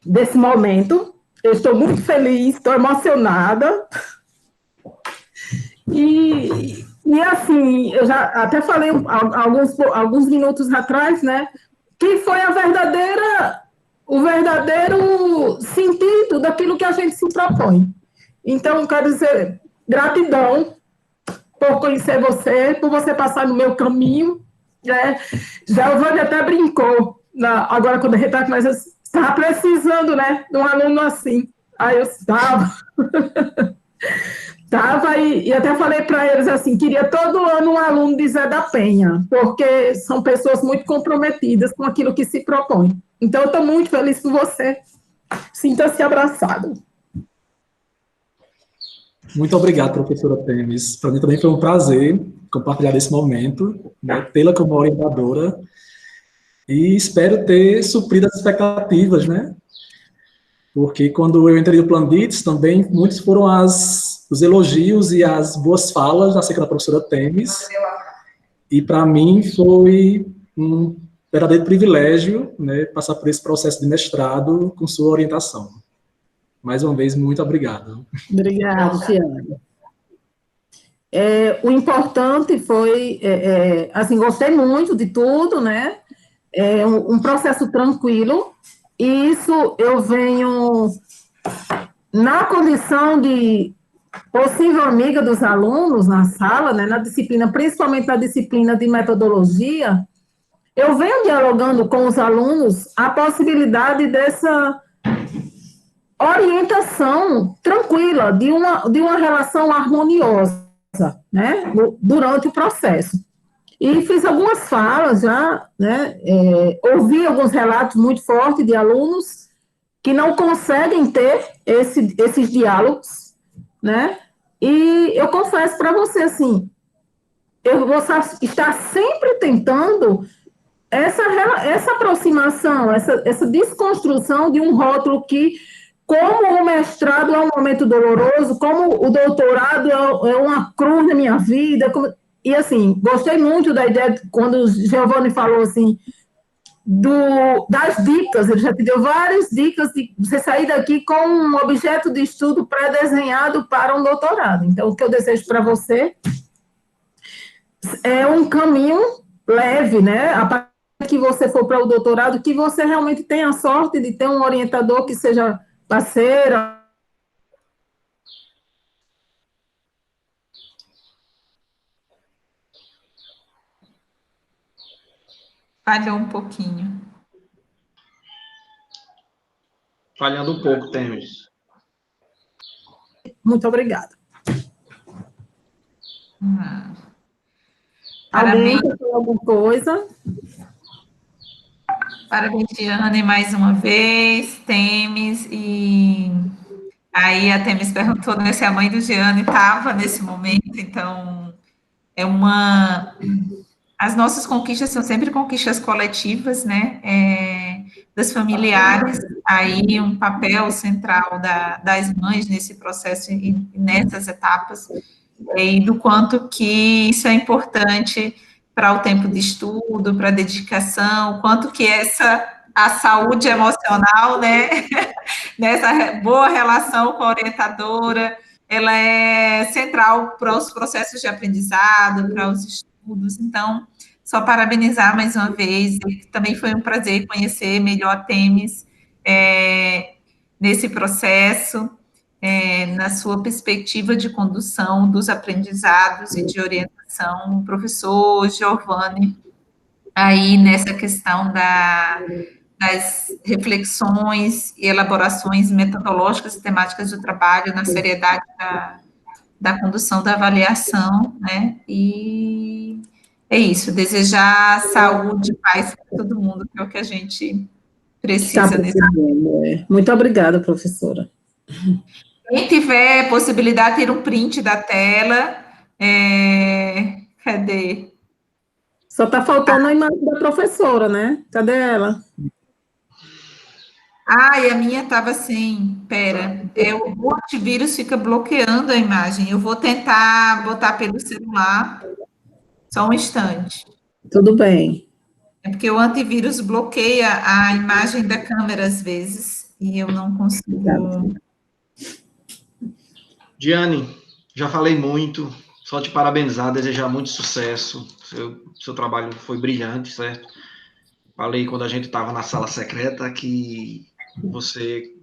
desse momento. Eu estou muito feliz, estou emocionada. E assim, eu já até falei alguns minutos atrás, né, que foi o verdadeiro sentido daquilo que a gente se propõe. Então, quero dizer gratidão por conhecer você, por você passar no meu caminho, né? Giovanni até brincou, agora quando a gente está começando, estava precisando, né, de um aluno assim. Aí eu estava... e até falei para eles assim, queria todo ano um aluno de Zé da Penha, porque são pessoas muito comprometidas com aquilo que se propõe. Então, eu estou muito feliz por você. Sinta-se abraçado. Muito obrigado, professora Temis. Para mim também foi um prazer compartilhar esse momento, né, tê-la como orientadora, e espero ter suprido as expectativas, né? Porque quando eu entrei no Plan DITS, também muitos foram os elogios e as boas falas acerca da professora Temis, e para mim foi um verdadeiro privilégio, né, passar por esse processo de mestrado com sua orientação. Mais uma vez, muito obrigado. Obrigada, Tiana. O importante foi, assim, gostei muito de tudo, né? Um processo tranquilo, e isso eu venho na condição de possível amiga dos alunos na sala, né, na disciplina, principalmente na disciplina de metodologia, eu venho dialogando com os alunos a possibilidade dessa orientação tranquila, de uma relação harmoniosa, né, durante o processo. E fiz algumas falas já, né, ouvi alguns relatos muito fortes de alunos que não conseguem ter esses diálogos, né, e eu confesso para você, assim, eu vou estar sempre tentando essa aproximação, essa desconstrução de um rótulo que, como o mestrado é um momento doloroso, como o doutorado é uma cruz na minha vida, e assim, gostei muito da ideia, quando o Giovanni falou assim, das dicas, ele já te deu várias dicas de você sair daqui com um objeto de estudo pré-desenhado para um doutorado. Então, o que eu desejo para você é um caminho leve, né? A partir que você for para o doutorado, que você realmente tenha a sorte de ter um orientador que seja parceiro. Falhou um pouquinho. Falhando um pouco, Temis. Muito obrigada. Parabéns. Alguém quer falar alguma coisa? Parabéns, Diane, mais uma vez, Temis, e aí a Temis perguntou, né, se a mãe do Giane estava nesse momento, então as nossas conquistas são sempre conquistas coletivas, né, das familiares, aí um papel central das mães nesse processo e nessas etapas, e do quanto que isso é importante para o tempo de estudo, para a dedicação, quanto que a saúde emocional, né, nessa boa relação com a orientadora, ela é central para os processos de aprendizado, para os estudos. Então, só parabenizar mais uma vez, também foi um prazer conhecer melhor a Temis nesse processo, na sua perspectiva de condução dos aprendizados e de orientação, o professor Giovanni, aí nessa questão das reflexões e elaborações metodológicas e temáticas do trabalho, na seriedade da condução da avaliação, né, e é isso, desejar saúde e paz para todo mundo, que é o que a gente precisa nesse momento. Muito obrigada, professora. Quem tiver possibilidade, tira um print da tela. Cadê? Só está faltando a imagem da professora, né? Cadê ela? Ah, e a minha estava assim, pera, o antivírus fica bloqueando a imagem. Eu vou tentar botar pelo celular, só um instante. Tudo bem. É porque o antivírus bloqueia a imagem da câmera às vezes, e eu não consigo. Diane, já falei muito, só te parabenizar, desejar muito sucesso. Seu trabalho foi brilhante, certo? Falei quando a gente estava na sala secreta que você,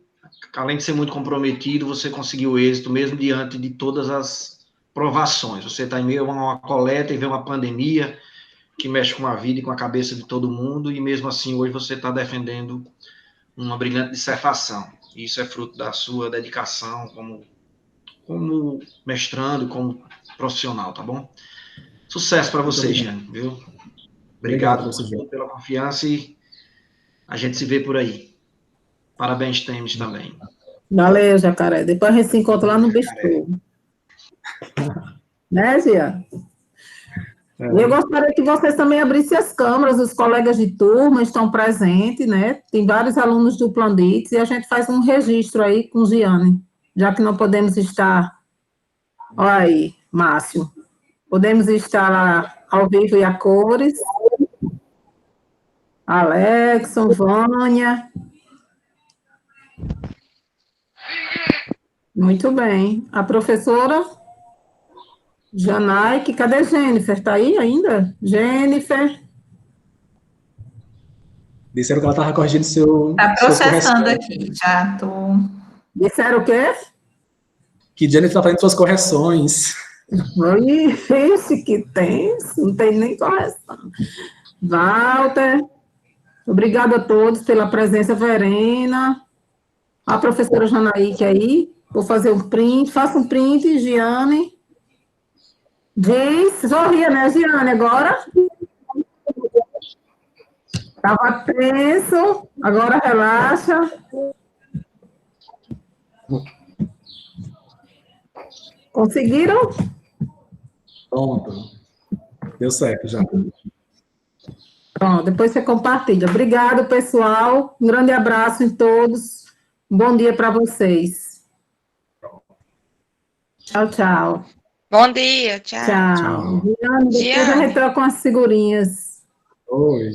além de ser muito comprometido, você conseguiu êxito mesmo diante de todas as provações. Você está em meio a uma coleta e vê uma pandemia que mexe com a vida e com a cabeça de todo mundo, e mesmo assim hoje você está defendendo uma brilhante dissertação. Isso é fruto da sua dedicação como mestrando, como profissional, tá bom? Sucesso para você, Jeane, viu? Obrigado, Obrigado professor João. pela confiança e a gente se vê por aí. Parabéns, Temes, também. Valeu, Jacaré. Depois a gente se encontra lá no Bistrô. Né, Gia? E eu gostaria que vocês também abrissem as câmeras, os colegas de turma estão presentes, né? Tem vários alunos do Plandix e a gente faz um registro aí com Giane, já que não podemos estar. Olha aí, Márcio. Podemos estar lá ao vivo e a cores. Alexson, Vânia. Muito bem. A professora Janaike, cadê Jennifer? Está aí ainda? Jennifer. Disseram que ela estava corrigindo Está suas processando correções. aqui, já estou. Disseram o quê? Que Jennifer está fazendo suas correções. Ixi, que tenso, não tem nem correção. Walter, obrigada a todos pela presença, Verena. A professora Janaíque aí, vou fazer um print, faça um print, Giane. Diz, sorria, né, Giane, agora? Estava tenso, agora relaxa. Conseguiram? Pronto. Deu certo já. Pronto, depois você compartilha. Obrigado, pessoal. Um grande abraço em todos. Um bom dia para vocês. Tchau, tchau. Bom dia, tchau. Tchau. Tchau. Giane, depois a Giane. gente troca umas figurinhas. Oi.